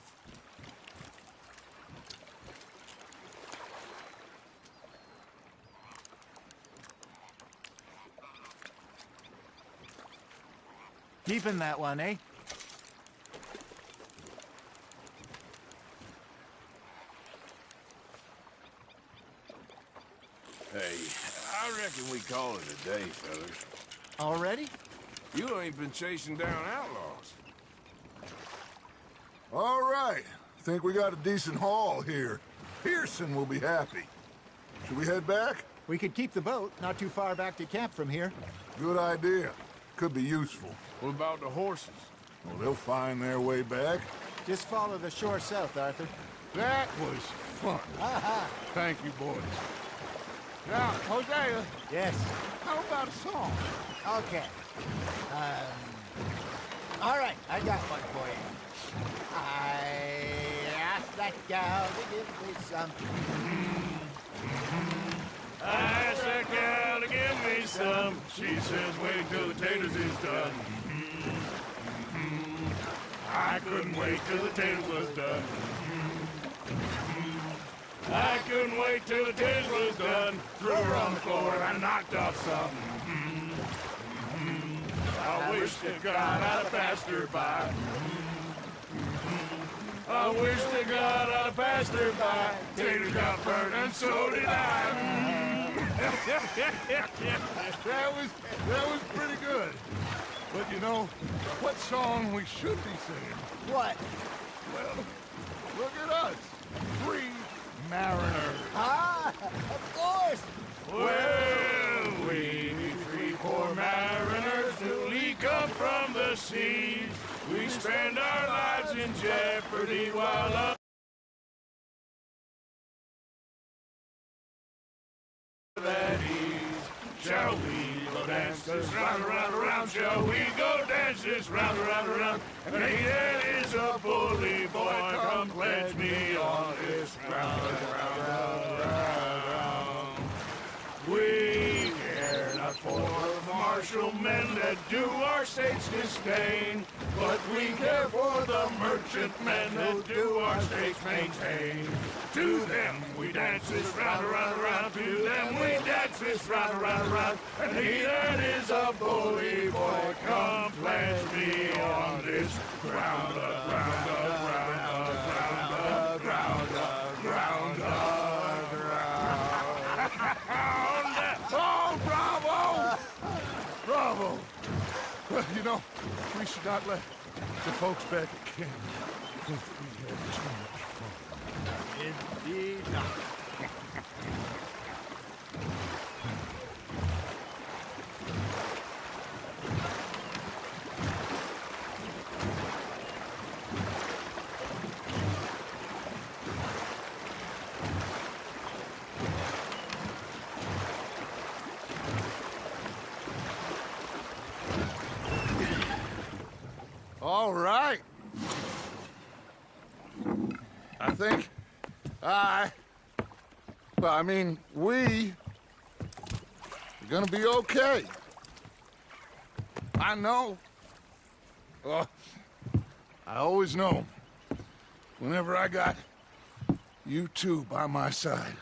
Speaker 4: Keeping that one, eh?
Speaker 3: Hey, I reckon we call it a day, fellas.
Speaker 4: Already?
Speaker 3: You ain't been chasing down outlaws.
Speaker 10: All right. Think we got a decent haul here. Pearson will be happy. Should we head back?
Speaker 4: We could keep the boat not too far back to camp from here.
Speaker 10: Good idea. Could be useful.
Speaker 3: What about the horses?
Speaker 10: Well, they'll find their way back.
Speaker 4: Just follow the shore south, Arthur.
Speaker 3: That was fun. Thank you, boys. Now, Hosea.
Speaker 4: Yes.
Speaker 3: How about a song?
Speaker 4: Okay. All right, I got one for you. I asked that gal to give me some.
Speaker 3: I asked that gal to give me some. She says wait till the taters is done. I couldn't wait till the taters was done. I couldn't wait till the taters was done. Threw her on the floor and I knocked off some. I wish to God I'd have passed her by. I wish to God I'd have passed her by. Tater got burned and so did I.
Speaker 10: That was pretty good. But you know, what song we should be singing?
Speaker 4: What?
Speaker 10: Well, look at us. 3 mariners.
Speaker 4: Ah, of course.
Speaker 3: Well, we 3 poor mariners newly come from the seas. We spend our lives in jeopardy while up at ease. Shall we go dance this round, around, around? Shall we go dance this round, around, around? And he that is a bully boy, come pledge me on this round, round, round, round. We care not for the martial men that do our state's disdain, but we care for the merchant men that do our state's maintain. To them we dance this round, around, around. To them we dance this round, around, around. And he that is a bully boy, come pledge me on this ground, ground, ground, ground, ground, ground, ground. Oh, bravo! Bravo!
Speaker 10: Well, you know, we should not let the folks back at camp think we had too much fun.
Speaker 4: Indeed not.
Speaker 10: All right. I think we are gonna be okay. I know. Oh, I always know. Whenever I got you two by my side,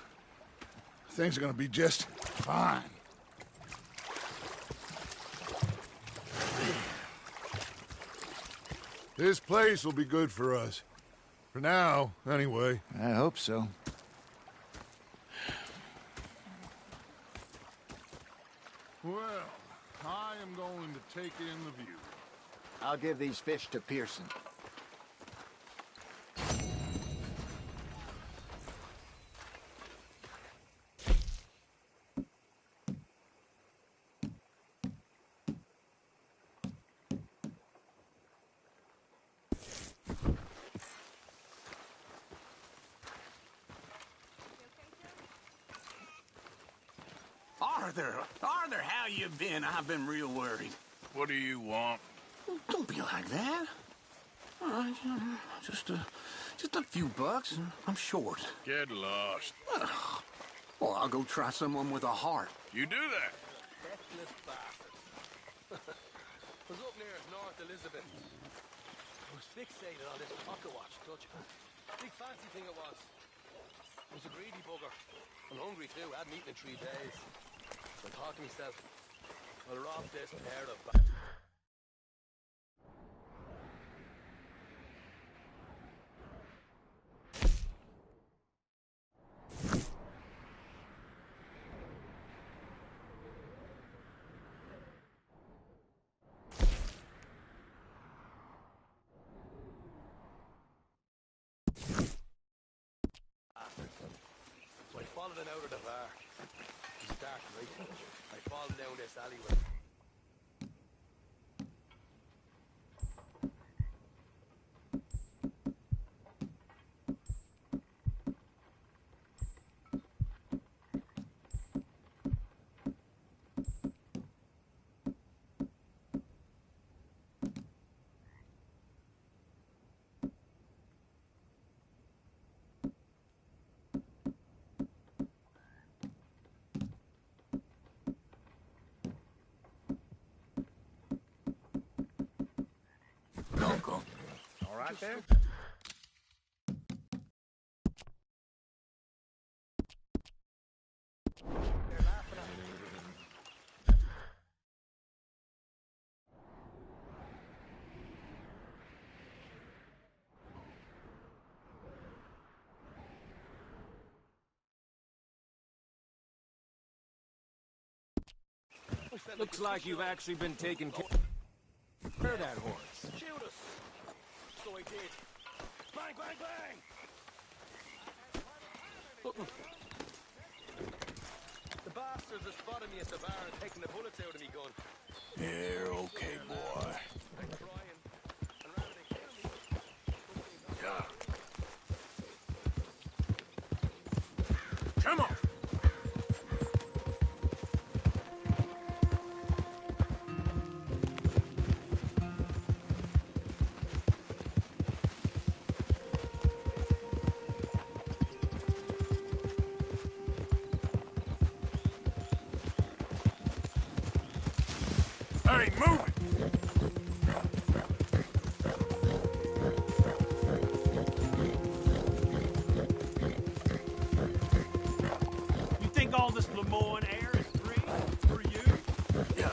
Speaker 10: things are gonna be just fine. This place will be good for us. For now, anyway.
Speaker 4: I hope so.
Speaker 10: Well, I am going to take in the view.
Speaker 4: I'll give these fish to Pearson.
Speaker 13: Arthur, how you been? I've been real worried.
Speaker 3: What do you want?
Speaker 13: Don't be like that. All right, just a few bucks, and I'm short.
Speaker 3: Get lost.
Speaker 13: Well, I'll go try someone with a heart.
Speaker 3: You do that.
Speaker 5: Deathless bastard. Was up near North Elizabeth. I was fixated on this pocket watch clutch. Big fancy thing it was. I was a greedy bugger. I'm hungry too. I hadn't eaten in 3 days. So I thought to myself, I'll rob this pair of So I followed it out of the bar. It was dark, right? I followed down this alleyway.
Speaker 3: All right then.
Speaker 5: Looks like you've actually been taking care of that horse.
Speaker 13: Shoot us. So I did. Bang, bang, bang!
Speaker 5: The bastards have spotted me at the bar and taken the bullets out of me gun.
Speaker 3: You're okay, boy.
Speaker 5: They're crying. And rather than kill me,
Speaker 3: Yeah. Come on. Hey, move it!
Speaker 1: You think all this Lemoyne air is free for you?
Speaker 3: Yeah.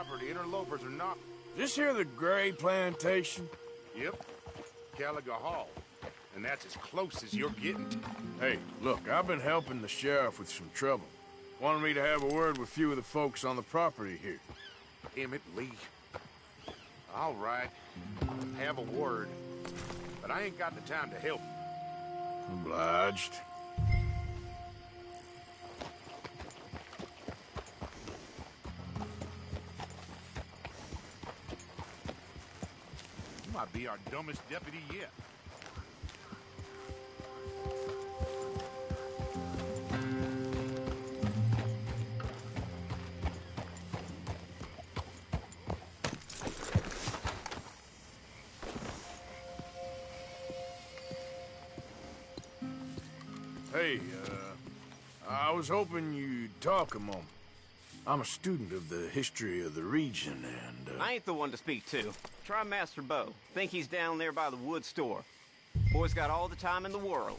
Speaker 9: property. Interlopers are not...
Speaker 3: This here the Gray Plantation?
Speaker 9: Yep. Caliga Hall. And that's as close as you're getting.
Speaker 3: Hey, look, I've been helping the sheriff with some trouble. Wanted me to have a word with a few of the folks on the property here.
Speaker 9: Emmett Lee. All right. Have a word. But I ain't got the time to help.
Speaker 3: Obliged.
Speaker 9: You might be our dumbest deputy yet.
Speaker 3: Hey, I was hoping you'd talk a moment. I'm a student of the history of the region, and,
Speaker 14: I ain't the one to speak to. Try Master Bo. Think he's down there by the wood store. Boy's got all the time in the world.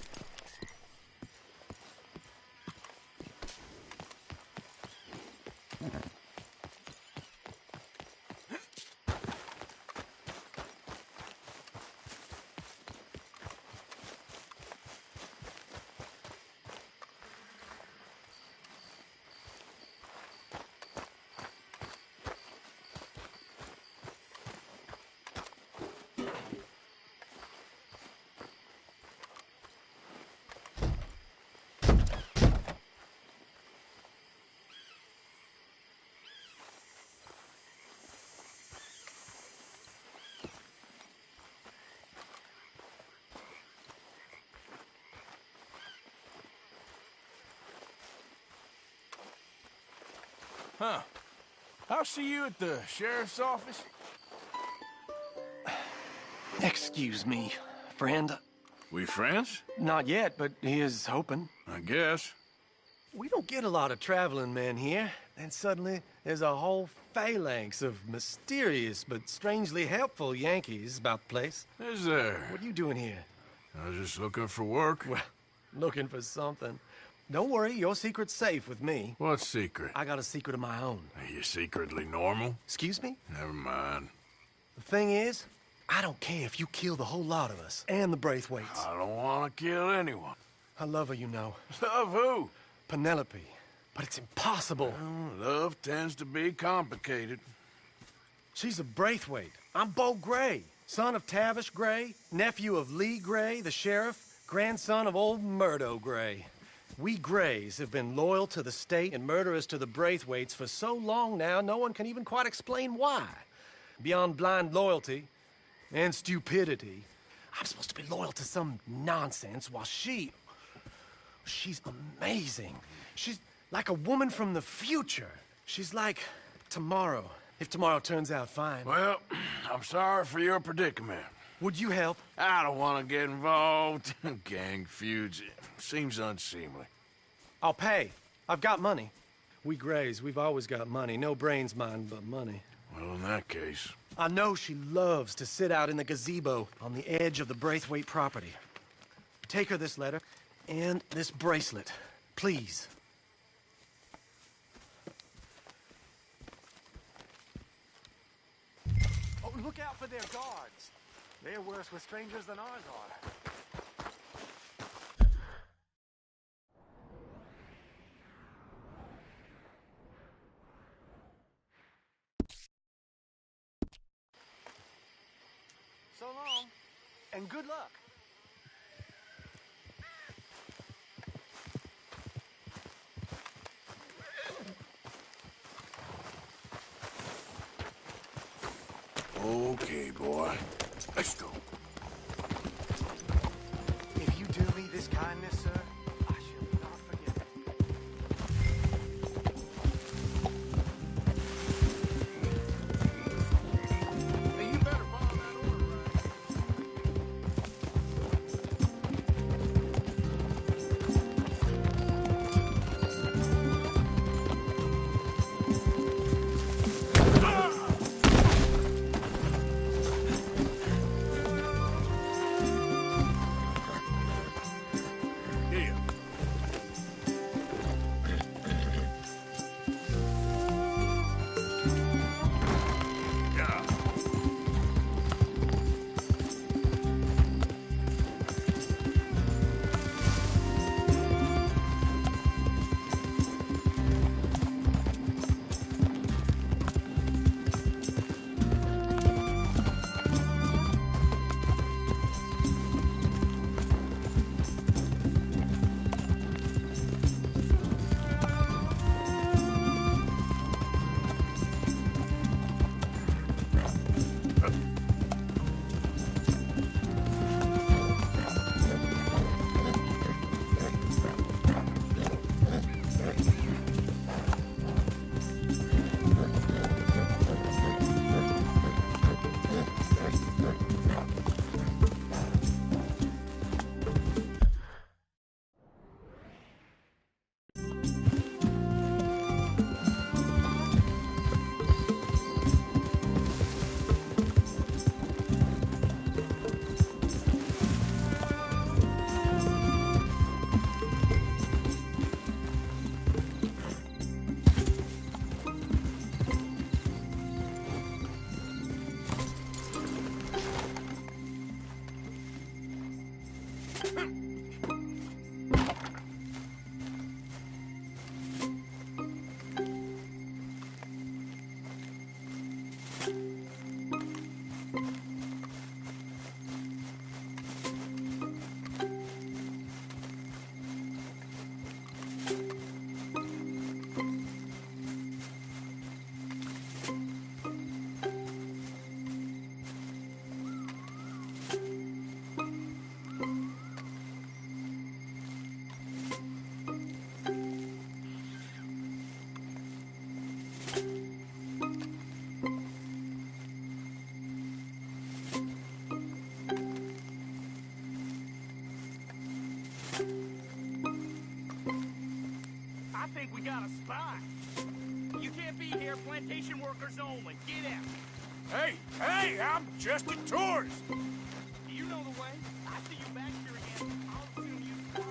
Speaker 3: Huh. I'll see you at the sheriff's office.
Speaker 5: Excuse me, friend.
Speaker 3: We friends?
Speaker 5: Not yet, but he is hoping.
Speaker 3: I guess.
Speaker 5: We don't get a lot of traveling men here. Then suddenly, there's a whole phalanx of mysterious but strangely helpful Yankees about the place.
Speaker 3: Is there?
Speaker 5: What are you doing here?
Speaker 3: I was just looking for work.
Speaker 5: Well, looking for something. Don't worry, your secret's safe with me.
Speaker 3: What secret?
Speaker 5: I got a secret of my own.
Speaker 3: Are you secretly normal?
Speaker 5: Excuse me?
Speaker 3: Never mind.
Speaker 5: The thing is, I don't care if you kill the whole lot of us, and the Braithwaites.
Speaker 3: I don't want to kill anyone.
Speaker 5: I love her, you know.
Speaker 3: Love who?
Speaker 5: Penelope. But it's impossible.
Speaker 3: Well, love tends to be complicated.
Speaker 5: She's a Braithwaite. I'm Bo Gray, son of Tavish Gray, nephew of Lee Gray, the sheriff, grandson of old Murdo Gray. We Grays have been loyal to the state and murderers to the Braithwaites for so long now, no one can even quite explain why. Beyond blind loyalty and stupidity, I'm supposed to be loyal to some nonsense while she's amazing. She's like a woman from the future. She's like tomorrow, if tomorrow turns out fine.
Speaker 3: Well, I'm sorry for your predicament.
Speaker 5: Would you help?
Speaker 3: I don't want to get involved. Gang feuds. Seems unseemly.
Speaker 5: I'll pay. I've got money. We Grays, we've always got money. No brains, mind, but money.
Speaker 3: Well, in that case...
Speaker 5: I know she loves to sit out in the gazebo on the edge of the Braithwaite property. Take her this letter and this bracelet, please. Oh, look out for their guards. They're worse with strangers than ours are. So long, and good luck.
Speaker 3: Okay, boy. Let's go.
Speaker 5: If you do me this kindness, sir, I shall not forget it.
Speaker 9: Hey, you better follow that order, right?
Speaker 15: Sanitation workers only. Get out.
Speaker 3: Hey, I'm just a tourist.
Speaker 15: Do you know the way? I see you back here again. I'll assume you try.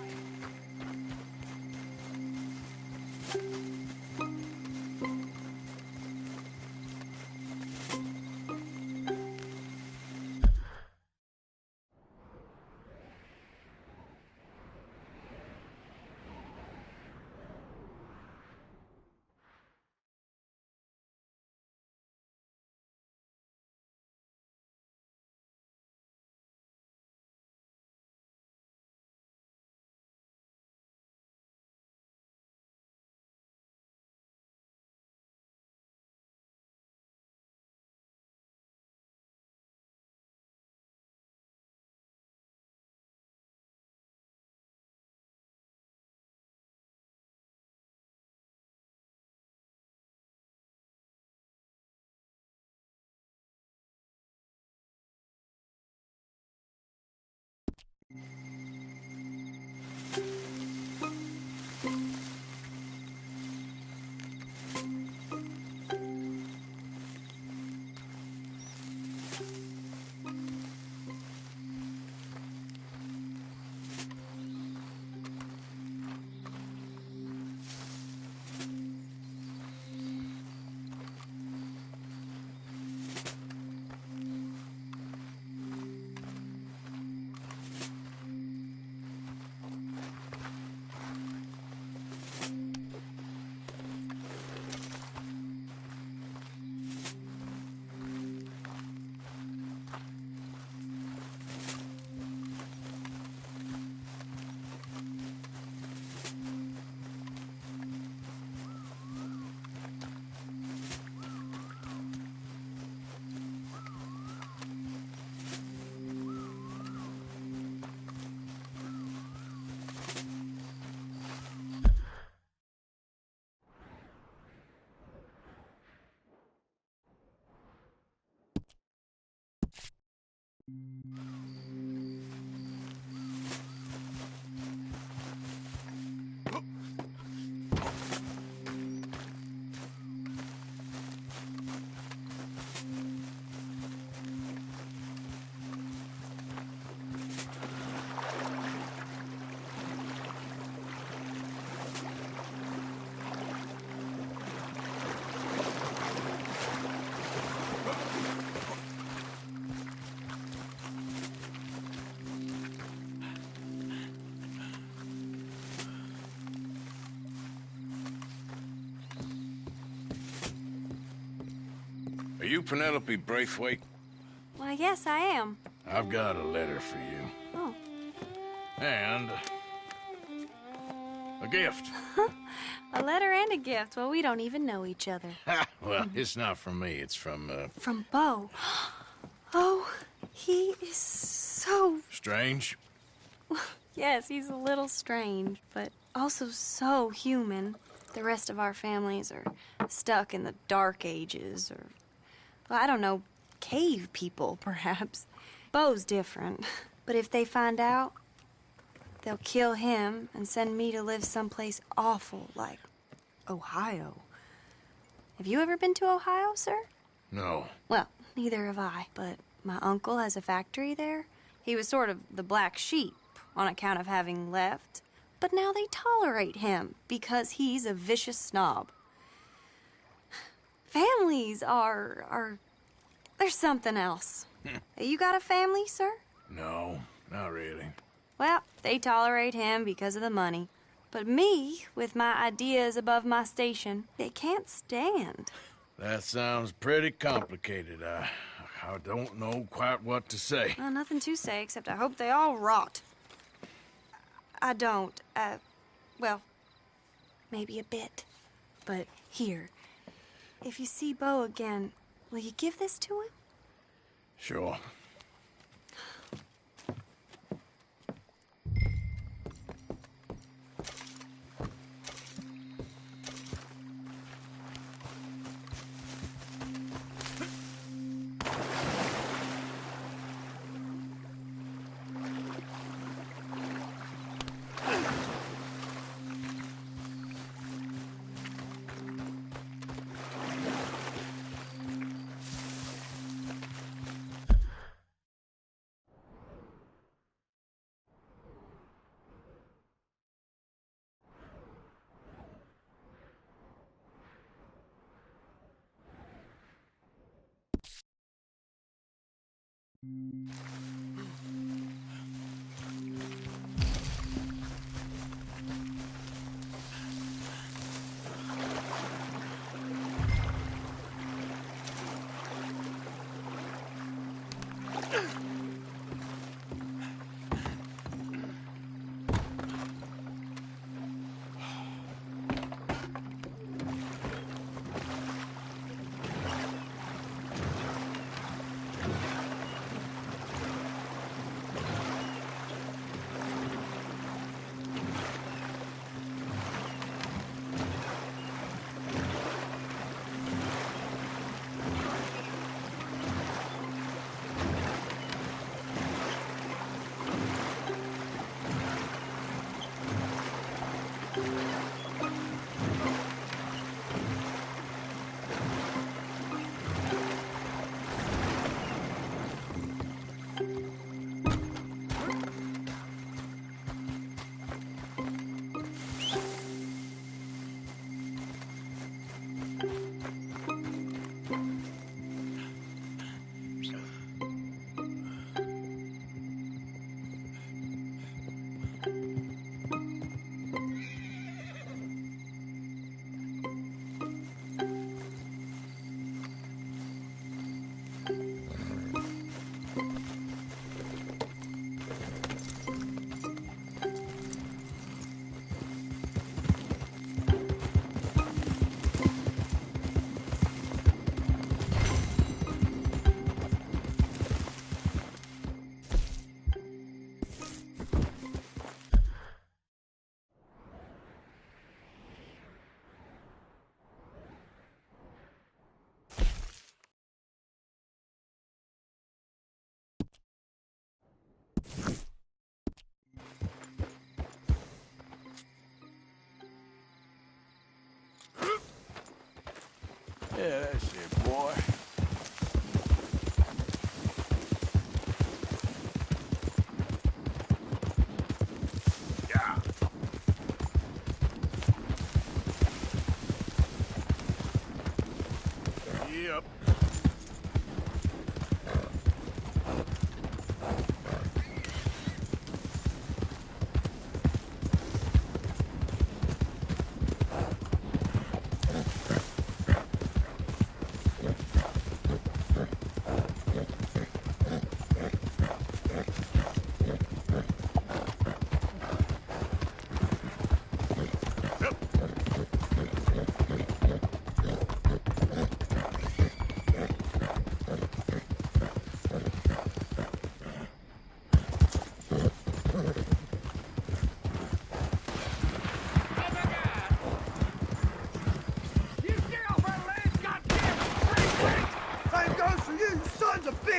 Speaker 3: Are you Penelope Braithwaite?
Speaker 16: Why, yes, I am.
Speaker 3: I've got a letter for you.
Speaker 16: Oh.
Speaker 3: And a gift.
Speaker 16: A letter and a gift. Well, we don't even know each other.
Speaker 3: Well, it's not from me. It's from,
Speaker 16: From Bo. Oh, he is so...
Speaker 3: Strange?
Speaker 16: Yes, he's a little strange, but also so human. The rest of our families are stuck in the Dark Ages, or, well, I don't know, cave people, perhaps. Bo's different. But if they find out, they'll kill him and send me to live someplace awful like Ohio. Have you ever been to Ohio, sir?
Speaker 3: No.
Speaker 16: Well, neither have I, but my uncle has a factory there. He was sort of the black sheep on account of having left, but now they tolerate him because he's a vicious snob. Families are there's something else. You got a family, sir?
Speaker 3: No, not really.
Speaker 16: Well, they tolerate him because of the money. But me, with my ideas above my station, they can't stand.
Speaker 3: That sounds pretty complicated. I don't know quite what to say.
Speaker 16: Well, nothing to say, except I hope they all rot. I don't. Well, maybe a bit. But here, if you see Bo again, will you give this to him?
Speaker 3: Sure. Yeah, that's it, boy. Yeah. Yep.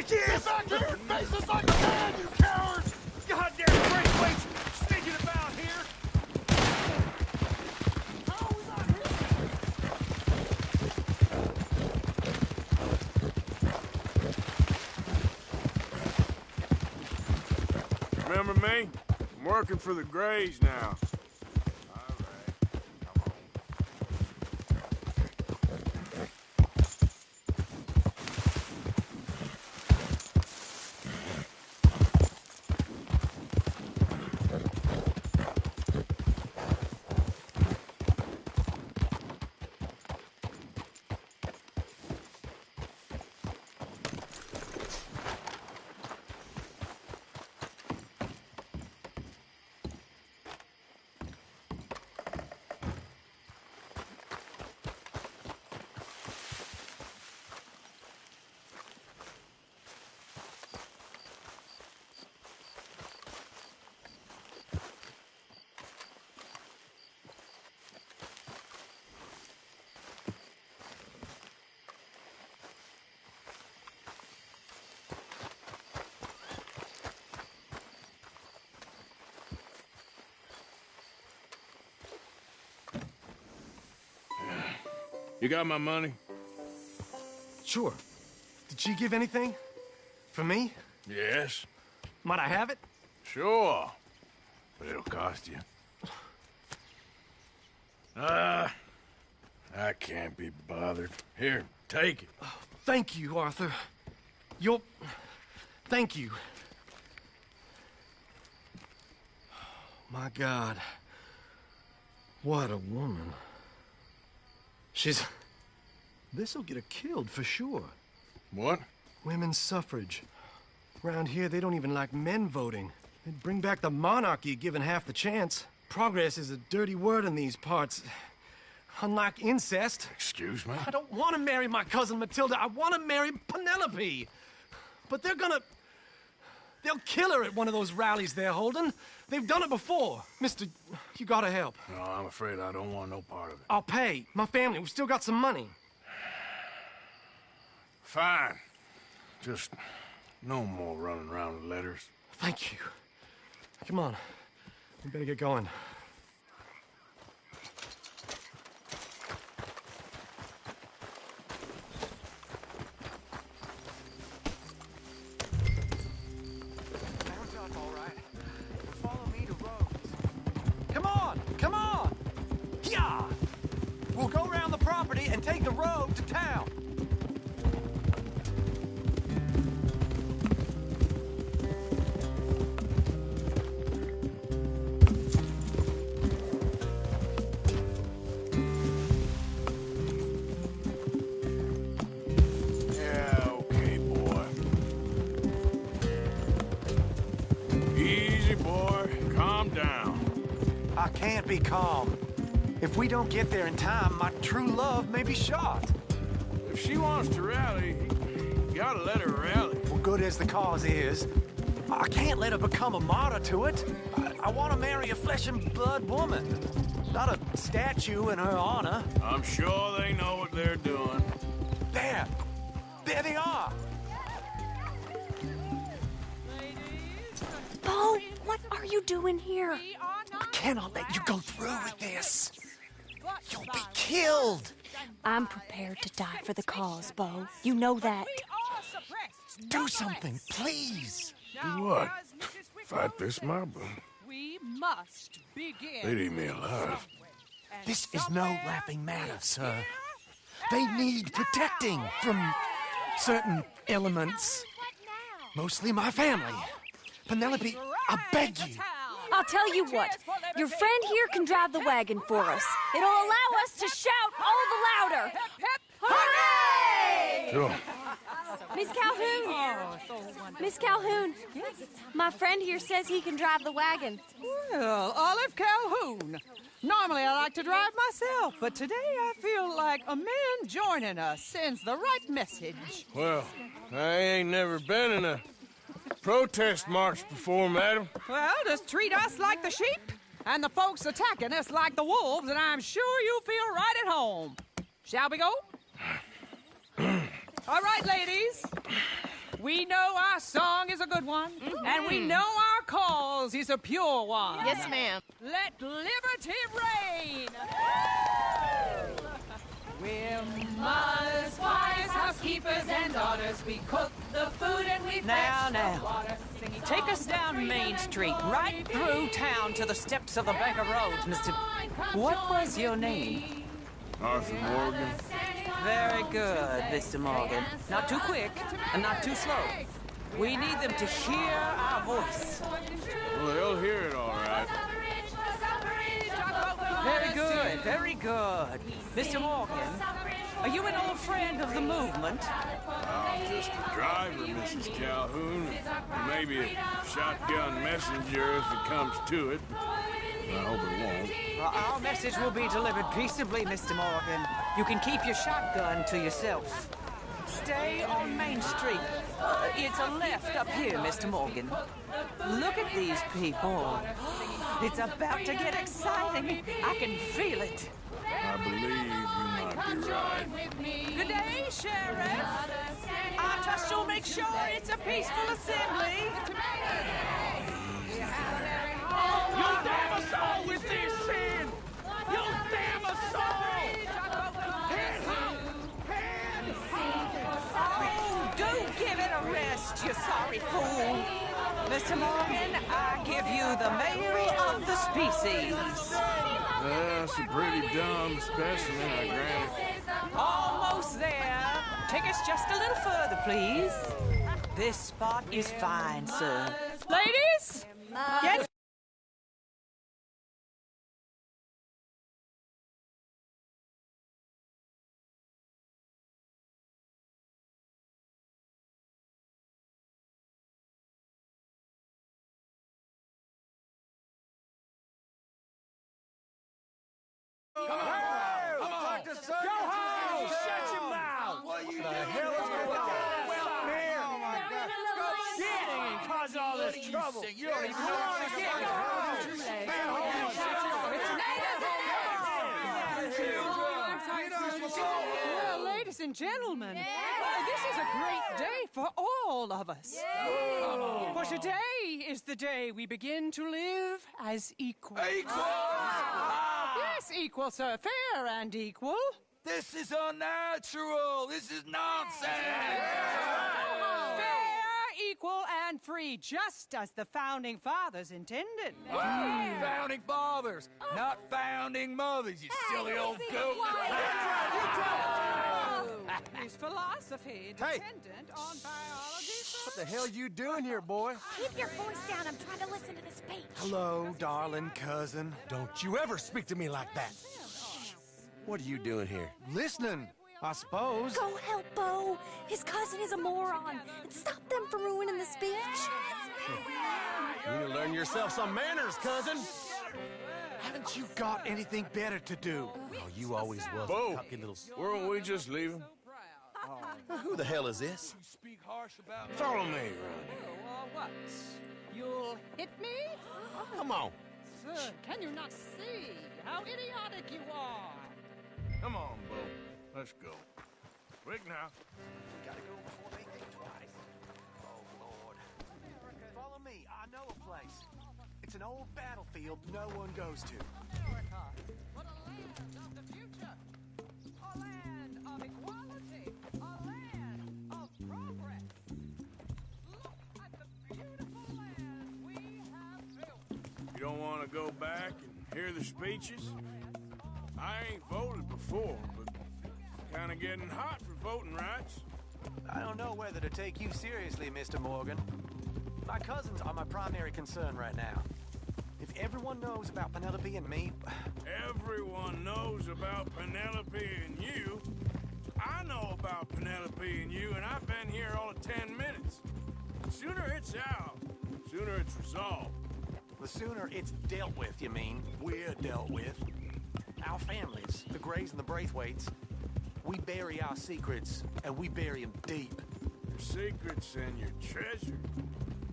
Speaker 15: Get back here and face us like a man, you cowards! Goddamn great weights sneaking about here! How are we not
Speaker 3: here? Remember me? I'm working for the Grays now. You got my money?
Speaker 5: Sure. Did she give anything? For me?
Speaker 3: Yes.
Speaker 5: Might I have it?
Speaker 3: Sure. But it'll cost you. I can't be bothered. Here, take it.
Speaker 5: Oh, thank you, Arthur. You'll
Speaker 17: Thank you. My God. What a woman. She's... This'll get her killed for sure.
Speaker 3: What?
Speaker 17: Women's suffrage. Around here, they don't even like men voting. They'd bring back the monarchy given half the chance. Progress is a dirty word in these parts. Unlike incest.
Speaker 3: Excuse me?
Speaker 17: I don't want to marry my cousin Matilda. I want to marry Penelope. But they're gonna... They'll kill her at one of those rallies they're holding. They've done it before. Mister, you gotta help.
Speaker 3: No, I'm afraid I don't want no part of it.
Speaker 17: I'll pay. My family, we've still got some money.
Speaker 3: Fine. Just no more running around with letters.
Speaker 17: Thank you. Come on. We better get going.
Speaker 15: Come on! Come on! Yeah! We'll go around the property and take the road to town.
Speaker 3: Yeah, okay, boy. Easy, boy. Calm down.
Speaker 15: I can't be calm. If we don't get there in time, my true love may be shot.
Speaker 3: If she wants to rally, you gotta let her rally.
Speaker 15: Well, good as the cause is, I can't let her become a martyr to it. I want to marry a flesh and blood woman, not a statue in her honor.
Speaker 3: I'm sure they know what they're doing.
Speaker 15: There! There they are!
Speaker 16: Bo, what are you doing here?
Speaker 15: I cannot let you go through with this. You'll be killed.
Speaker 16: I'm prepared to die for the cause, Bo. You know that.
Speaker 15: Do something, please.
Speaker 3: Do what? Fight this mob?
Speaker 18: We must begin.
Speaker 3: They'd eat me alive.
Speaker 15: This is no laughing matter, sir. They need protecting from certain elements. Mostly my family. Penelope, I beg you.
Speaker 16: I'll tell you what. Your friend here can drive the wagon for us. It'll allow us to shout all the louder. Hooray!
Speaker 3: Sure.
Speaker 16: Miss Calhoun. Miss Calhoun. My friend here says he can drive the wagon.
Speaker 18: Well, Olive Calhoun. Normally I like to drive myself, but today I feel like a man joining us sends the right message.
Speaker 3: Well, I ain't never been in a protest march before, madam.
Speaker 18: Well, just treat us like the sheep, and the folks attacking us like the wolves, and I'm sure you'll feel right at home. Shall we go? All right, ladies. We know our song is a good one, and we know our cause is a pure one.
Speaker 19: Yes, ma'am.
Speaker 18: Let liberty reign! We're mothers, wives, housekeepers, and daughters. We cook the food and we fetch the water.
Speaker 20: Take us down Main Street, right through town to the steps of the Bank of Roads, Mr. What was your name?
Speaker 3: Arthur Morgan.
Speaker 20: Very good, Mr. Morgan. Not too quick and not too slow. We need them to hear our voice.
Speaker 3: Well, they'll hear it all right.
Speaker 20: Very good, very good. Mr. Morgan, are you an old friend of the movement?
Speaker 3: I'm just a driver, Mrs. Calhoun. Maybe a shotgun messenger if it comes to it. I hope it won't.
Speaker 20: Well, our message will be delivered peaceably, Mr. Morgan. You can keep your shotgun to yourself. Stay on Main Street. It's a left up here, Mr. Morgan. Look at these people. It's about to get exciting. I can feel it.
Speaker 3: I believe you might be right.
Speaker 18: Good day, Sheriff. I trust you'll make sure it's a peaceful assembly.
Speaker 15: You'll damn us all with this sin! You'll damn us all!
Speaker 20: Oh, do give it a rest, you sorry fool. Mr. Morgan, I give you the male of the species.
Speaker 3: That's a pretty dumb specimen, I grant it.
Speaker 20: Almost there. Take us just a little further, please. This spot is fine, sir. Ladies, get...
Speaker 5: Shut your mouth! What are you doing? The hell is going on here? Oh my God! Singing and causing all this trouble. You don't even know what you're singing.
Speaker 18: Well, ladies and gentlemen, this is a great day for all of us. For today is the day we begin to live as equals. Yes, equal, sir. Fair and equal.
Speaker 5: This is unnatural. This is nonsense.
Speaker 18: Fair, equal, and free, just as the Founding Fathers intended.
Speaker 5: Founding fathers, not founding mothers, you silly old goat.
Speaker 18: Is philosophy dependent on biology?
Speaker 15: What the hell you doing here, boy?
Speaker 19: Keep your voice down. I'm trying to listen to the speech.
Speaker 15: Hello, darling cousin. Don't you ever speak to me like that. What are you doing here? Listening, I suppose.
Speaker 19: Go help Bo. His cousin is a moron. And stop them from ruining the speech.
Speaker 15: You need to learn yourself some manners, cousin. Haven't you got anything better to do? Oh, you always was
Speaker 3: Bo,
Speaker 15: a cocky little...
Speaker 3: weren't we just leaving?
Speaker 15: Who the hell is this?
Speaker 3: Follow me, Ronnie.
Speaker 18: What? You'll hit me?
Speaker 15: Come on.
Speaker 18: Sir, can you not see how idiotic you are?
Speaker 3: Come on, Bo. Let's go. Quick now.
Speaker 15: Gotta go before they think twice. Oh, Lord. Follow me. I know a place. It's an old battlefield no one goes to.
Speaker 18: America, but a land of the future. A land of equality. A land of progress. Look at the beautiful land we have built.
Speaker 3: You don't want to go back and hear the speeches? I ain't voted before, but kind of getting hot for voting rights.
Speaker 21: I don't know whether to take you seriously, Mr. Morgan. My cousins are my primary concern right now. If everyone knows about Penelope and me...
Speaker 3: Everyone knows about Penelope and you. I know about Penelope and you, and I've been here all of 10 minutes. The sooner it's out, the sooner it's resolved.
Speaker 21: The sooner it's dealt with, you mean? We're dealt with. Our families, the Grays and the Braithwaites, we bury our secrets, and we bury them deep.
Speaker 3: Your secrets and your treasure.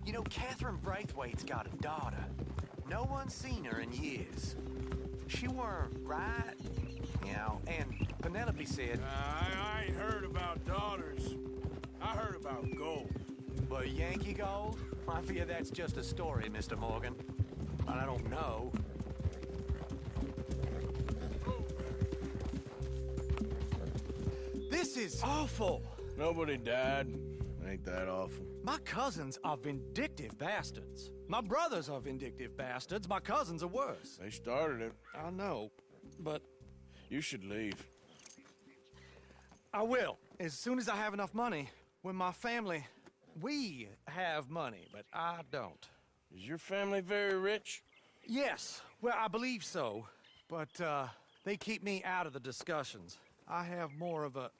Speaker 21: You know, Catherine Braithwaite's got a daughter. No one's seen her in years. She weren't right, you know, and Penelope said...
Speaker 3: I ain't heard about daughters. I heard about gold.
Speaker 21: But Yankee gold? I fear that's just a story, Mr. Morgan. I don't know.
Speaker 15: This is awful.
Speaker 3: Nobody died. Ain't that awful?
Speaker 15: My cousins are vindictive bastards. My brothers are vindictive bastards. My cousins are worse.
Speaker 3: They started it.
Speaker 15: I know, but...
Speaker 3: You should leave.
Speaker 15: I will, as soon as I have enough money. When my family... We have money, but I don't.
Speaker 3: Is your family very rich?
Speaker 15: Yes, well, I believe so. But, they keep me out of the discussions. I have more of a...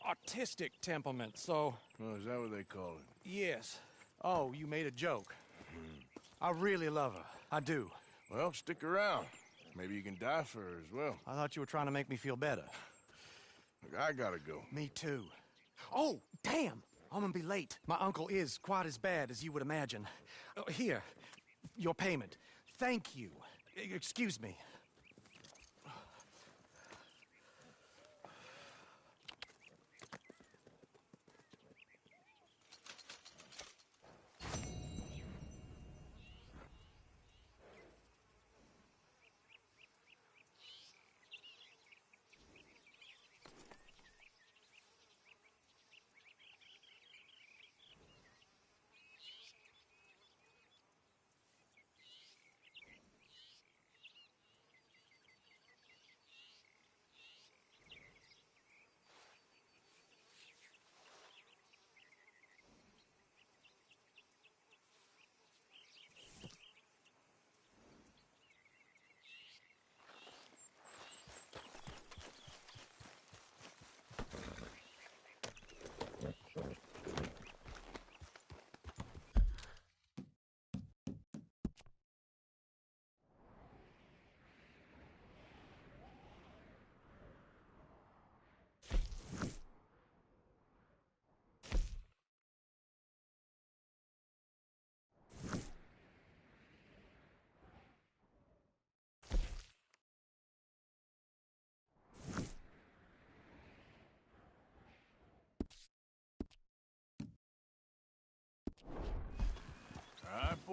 Speaker 15: artistic temperament, so...
Speaker 3: Oh, is that what they call it?
Speaker 15: Yes. Oh, you made a joke. I really love her. I do.
Speaker 3: Well, stick around. Maybe you can die for her as well.
Speaker 15: I thought you were trying to make me feel better.
Speaker 3: Look, I gotta go.
Speaker 15: Me too. Oh, damn! I'm gonna be late. My uncle is quite as bad as you would imagine. Here, your payment. Thank you. Excuse me.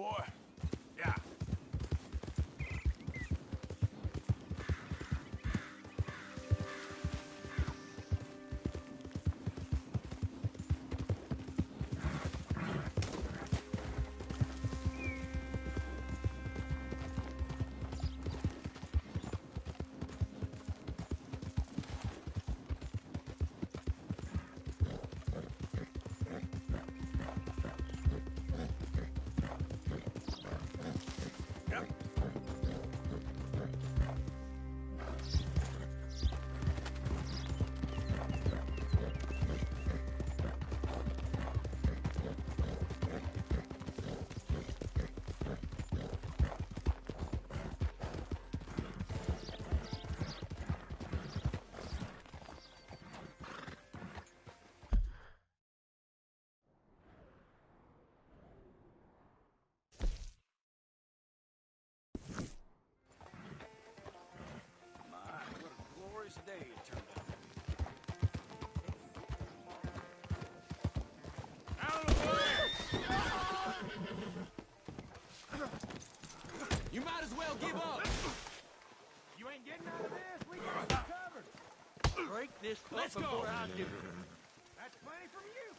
Speaker 3: boy. Yeah.
Speaker 5: Day it turned out. You might as well give up. You ain't getting out of this. We got you covered. Break this up. Let's before I do. That's plenty from you.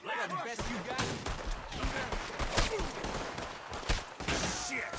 Speaker 5: That's the best you got. Shit!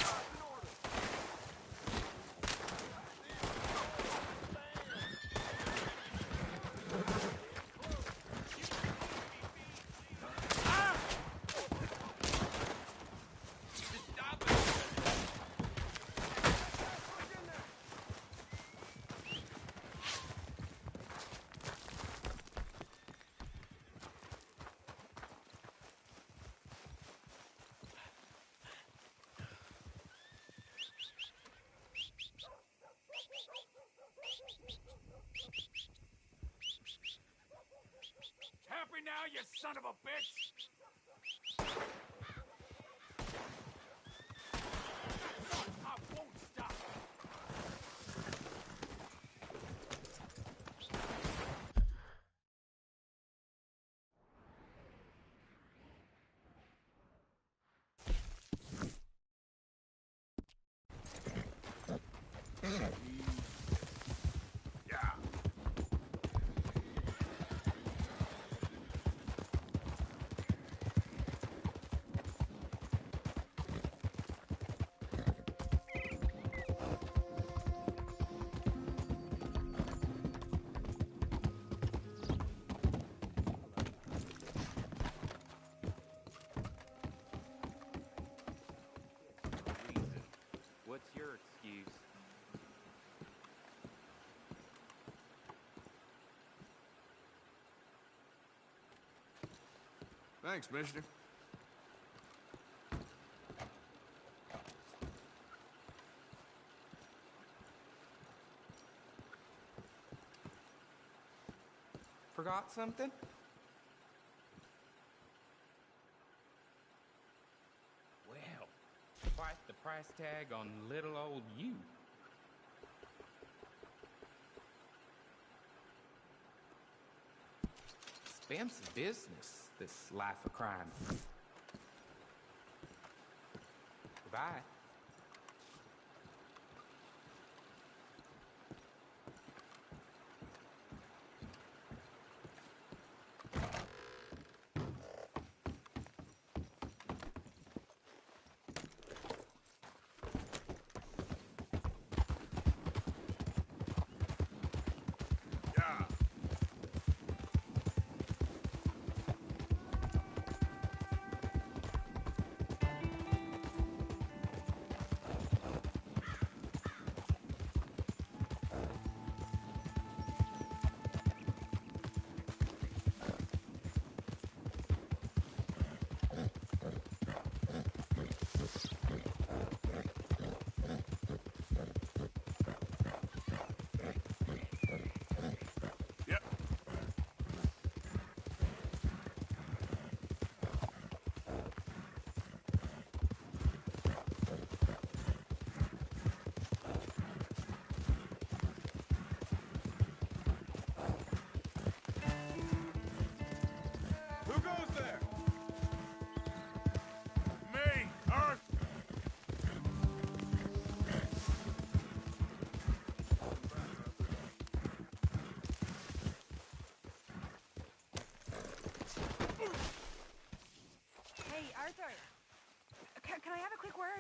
Speaker 5: Happy now, you son of a bitch! I won't stop!
Speaker 8: What's your excuse?
Speaker 3: Thanks, mister.
Speaker 8: Forgot something? Well, quite the price tag on little old you. Expensive business, this life of crime. Goodbye.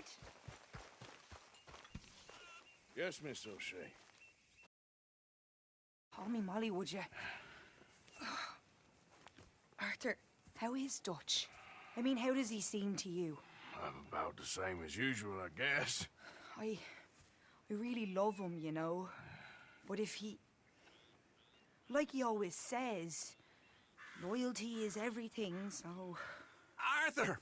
Speaker 19: Art?
Speaker 3: Yes, Miss O'Shea.
Speaker 20: Call me Molly, would you? Arthur, how is Dutch? I mean, how does he seem to you?
Speaker 3: About the same as usual, I guess.
Speaker 20: I really love him, you know. But if he... Like he always says, loyalty is everything, so...
Speaker 13: Arthur!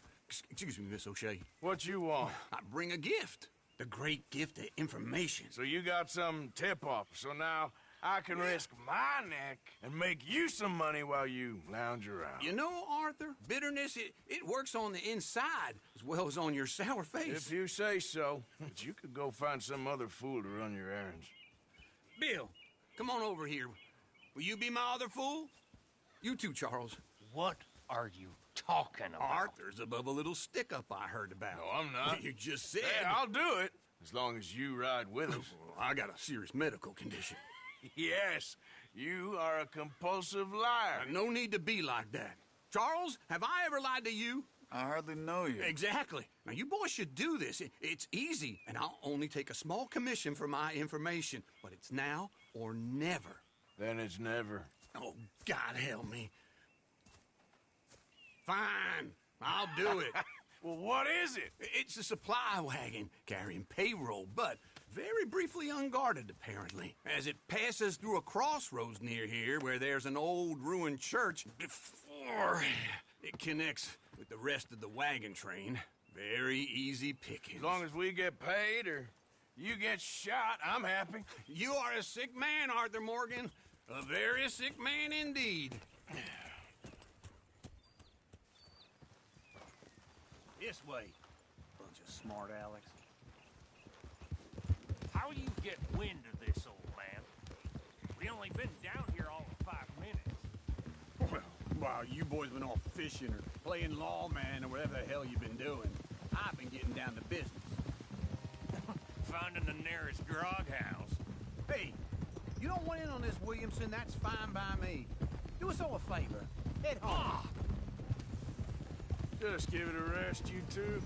Speaker 13: Excuse me, Miss O'Shea.
Speaker 3: What you want?
Speaker 13: I bring a gift. The great gift of information.
Speaker 3: So you got some tip-off, so now I can risk my neck and make you some money while you lounge around.
Speaker 13: You know, Arthur, bitterness, it works on the inside as well as on your sour face.
Speaker 3: If you say so. But you could go find some other fool to run your errands.
Speaker 13: Bill, come on over here. Will you be my other fool? You too, Charles.
Speaker 6: What are you talking about?
Speaker 13: Arthur's above a little stick-up I heard about.
Speaker 3: No, I'm not.
Speaker 13: You just said...
Speaker 3: Yeah, I'll do it, as long as you ride with us.
Speaker 13: I got a serious medical condition.
Speaker 3: Yes, you are a compulsive liar.
Speaker 13: No need to be like that. Charles, have I ever lied to you?
Speaker 22: I hardly know you.
Speaker 13: Exactly. Now, you boys should do this. It's easy, and I'll only take a small commission for my information. But it's now or never.
Speaker 3: Then it's never.
Speaker 13: Oh, God help me. Fine, I'll do it.
Speaker 3: Well, what is it?
Speaker 13: It's a supply wagon carrying payroll, but very briefly unguarded, apparently, as it passes through a crossroads near here where there's an old ruined church before it connects with the rest of the wagon train. Very easy pickings.
Speaker 3: As long as we get paid or you get shot, I'm happy.
Speaker 13: You are a sick man, Arthur Morgan. A very sick man indeed.
Speaker 6: This way, bunch of smart Alex.
Speaker 23: How you get wind of this, old man? We only been down here all of 5 minutes.
Speaker 21: Well, while you boys been off fishing or playing lawman or whatever the hell you've been doing, I've been getting down to business.
Speaker 23: Finding the nearest grog house.
Speaker 21: Hey, you don't want in on this, Williamson, that's fine by me. Do us all a favor. Head home.
Speaker 3: Just give it a rest, you two.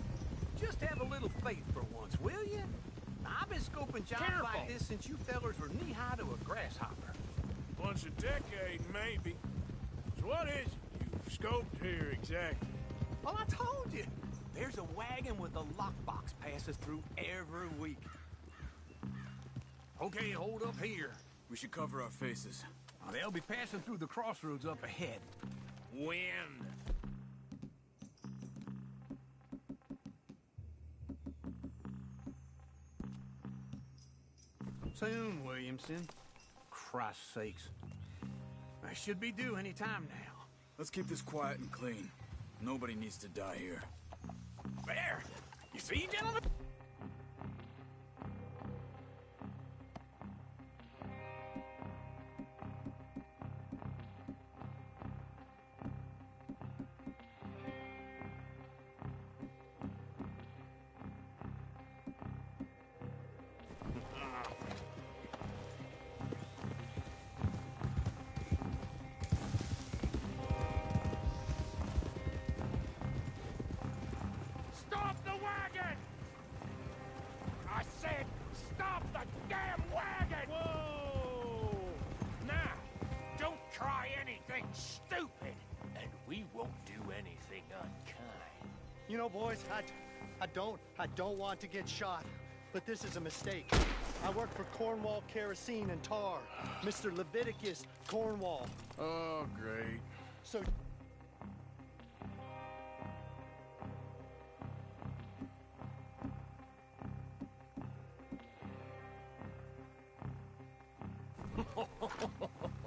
Speaker 21: Just have a little faith for once, will you? I've been scoping jobs like this since you fellers were knee-high to a grasshopper.
Speaker 3: Once a decade, maybe. So what is it you've scoped here exactly?
Speaker 21: Well, I told you. There's a wagon with a lockbox passes through every week. Okay, hold up here. We should cover our faces. Now, they'll be passing through the crossroads up ahead.
Speaker 23: Wind.
Speaker 21: Soon, Williamson. Christ's sakes. I should be due any time now.
Speaker 22: Let's keep this quiet and clean. Nobody needs to die here.
Speaker 21: There! You see, gentlemen?
Speaker 23: Stop the wagon! I said, stop the damn wagon! Whoa! Now, don't try anything stupid, and we won't do anything unkind.
Speaker 17: You know, boys, I don't want to get shot, but this is a mistake. I work for Cornwall Kerosene and Tar, Mr. Leviticus Cornwall.
Speaker 3: Oh, great.
Speaker 17: So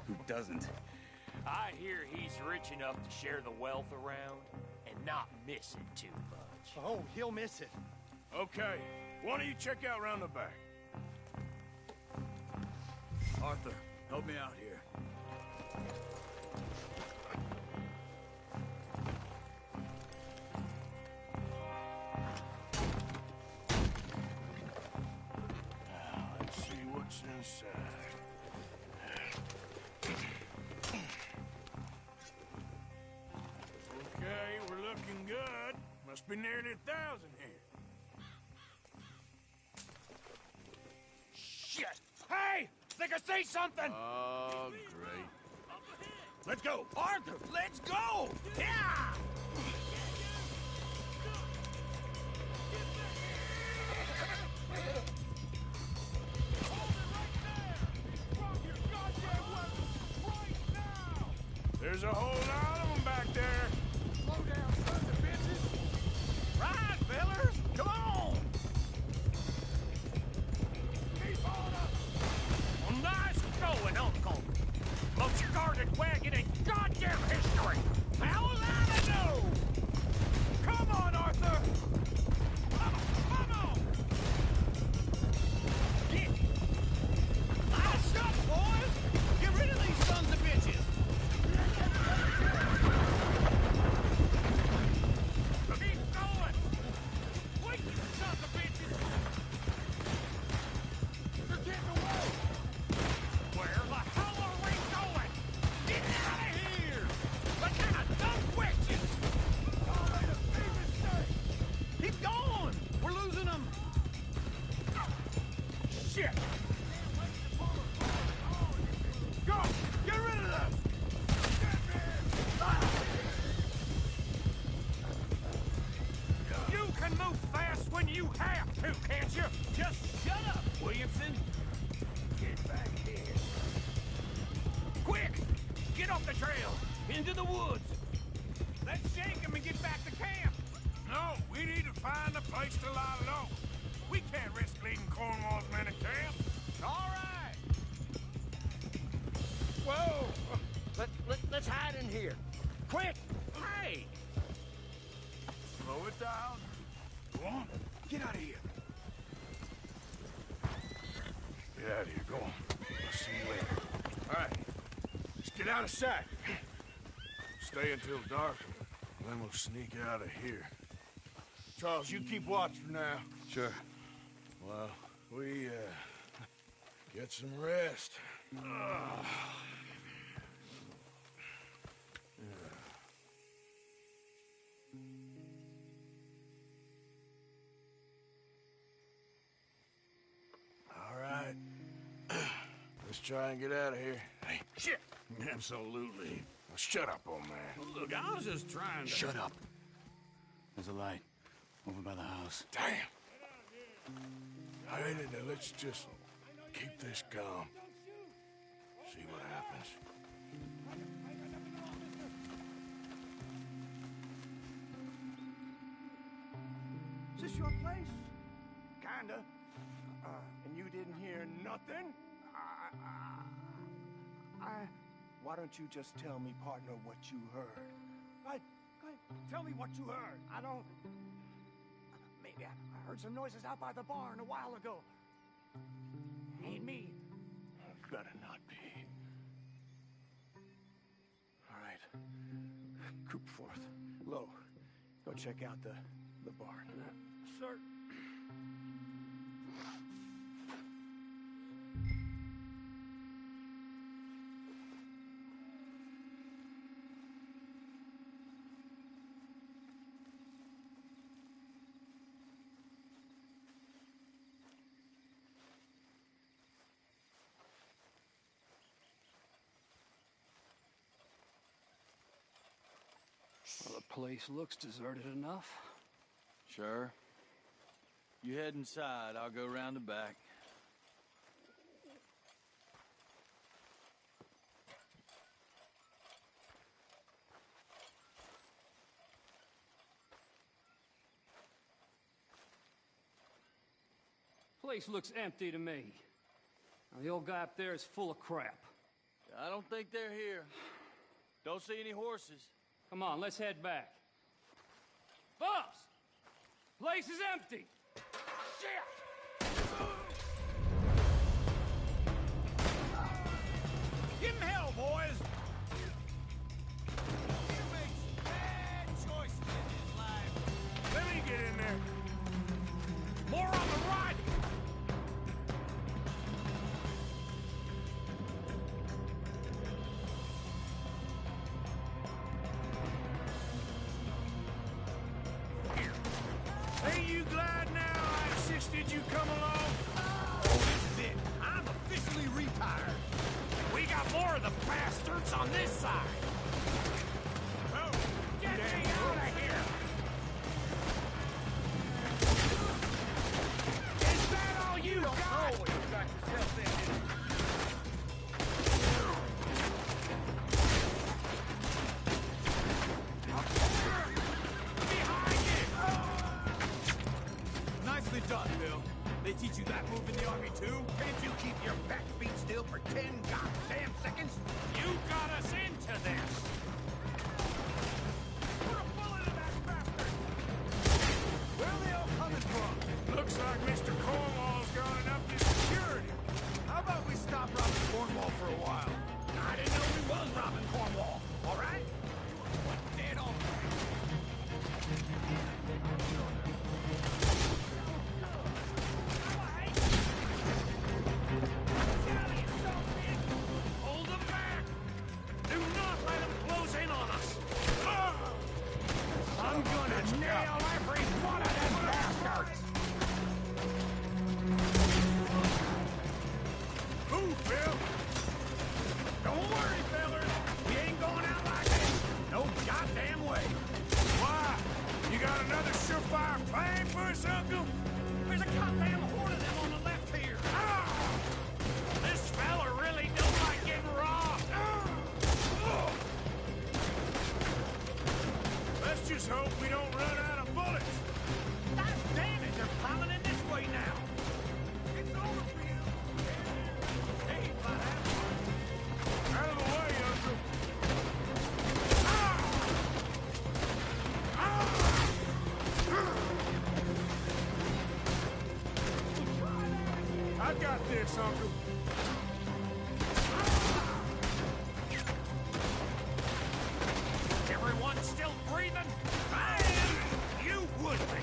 Speaker 22: Who doesn't?
Speaker 23: I hear he's rich enough to share the wealth around and not miss it too much.
Speaker 17: oh, he'll miss it.
Speaker 3: Okay, why don't you check out round the back?
Speaker 22: Arthur, help me out here.
Speaker 3: Now, let's see what's inside. Okay, we're looking good. Must be nearly 1,000 here.
Speaker 23: you see something?
Speaker 3: Oh, great.
Speaker 23: Let's go. Arthur, let's go! Yeah!
Speaker 3: There's a whole lot of them back there.
Speaker 23: Slow down, sons of bitches. Right, fellers. Come on. Keep on up. Well, nice going, Uncle. Most guarded wagon in goddamn history. How will I know? Come on, Arthur. Come on. Get. Nice shot, boys. Get rid of these sons of bitches. Keep going! Wait, you sons of bitches! You're getting away! Where the hell are we going? Get out of here! Lieutenant, no questions! Oh, made a big mistake! Keep going! We're losing them! Shit! Go! Get rid of them! You can move fast when you have to, can't you? Just shut up, Williamson. Get back here. Quick! Get off the trail! Into the woods! Let's shake him and get back to camp!
Speaker 3: No, we need to find a place to lie low. We can't risk leading Cornwall's men to camp.
Speaker 23: All right!
Speaker 4: Whoa! Let's hide in here. Quick!
Speaker 23: Hey!
Speaker 3: Slow it down. Go on.
Speaker 23: Get out of here!
Speaker 3: Get out of here. Go on. I'll see you later. All right. Let's get out of sight. Stay until dark, and then we'll sneak out of here. Charles, you keep watch for now. Sure. Well, we, get some rest. All right. Let's try and get out of here. Hey,
Speaker 23: shit! Absolutely.
Speaker 3: Well, shut up, old man.
Speaker 23: Look, I was just trying to...
Speaker 6: Shut up. There's a light over by the house.
Speaker 3: Damn. All right, now let's just keep this calm. See what happens.
Speaker 23: Is this your place? Kinda. And you didn't hear nothing? Why don't you just tell me, partner, what you heard? Right? Tell me what you heard. I don't... Maybe I heard some noises out by the barn a while ago. Ain't me. Better not be. All right. Group forth. Low. Go check out the barn. Sir.
Speaker 6: Well, the place looks deserted enough.
Speaker 22: Sure. You head inside, I'll go round the back.
Speaker 6: Place looks empty to me. Now, the old guy up there is full of crap.
Speaker 22: I don't think they're here. Don't see any horses.
Speaker 6: Come on, let's head back. Boss! Place is empty!
Speaker 23: Shit! Give him hell, boys! He makes bad choices in his life.
Speaker 3: Let me get in there.
Speaker 23: More on the right!
Speaker 3: Ain't you glad now I assisted you
Speaker 21: hurts on this side. Oh, get me out of here! Is that all you got? Oh, you got yourself in.
Speaker 3: Nicely done, Bill. They teach you that move in the Army, too?
Speaker 21: Can't you keep your backbeat still for 10 goddamn seconds?
Speaker 3: You got us into this! Put a bullet in that bastard! Where are they all coming from? Looks like Mr. Cornwall's got enough to security. How about we stop robbing Cornwall for a while?
Speaker 21: I didn't know we was robbing Cornwall, all right? Dead on.
Speaker 3: Hold them back! Do not let them close in on us!
Speaker 21: I'm gonna nail every one of them bastards!
Speaker 3: Move, Bill!
Speaker 21: Don't worry, fellers. We ain't going out like this. No goddamn way.
Speaker 3: Why? You got another surefire plan for us, Uncle?
Speaker 21: There's a goddamn horde of them on the left here.
Speaker 3: This fella really don't like getting robbed. Let's just hope we don't run out of bullets.
Speaker 21: God damn it, they're piling in this way now.
Speaker 3: It's over for you. Hey, out of the way, Uncle. I got this, Uncle.
Speaker 21: Everyone still breathing? I am. You would be.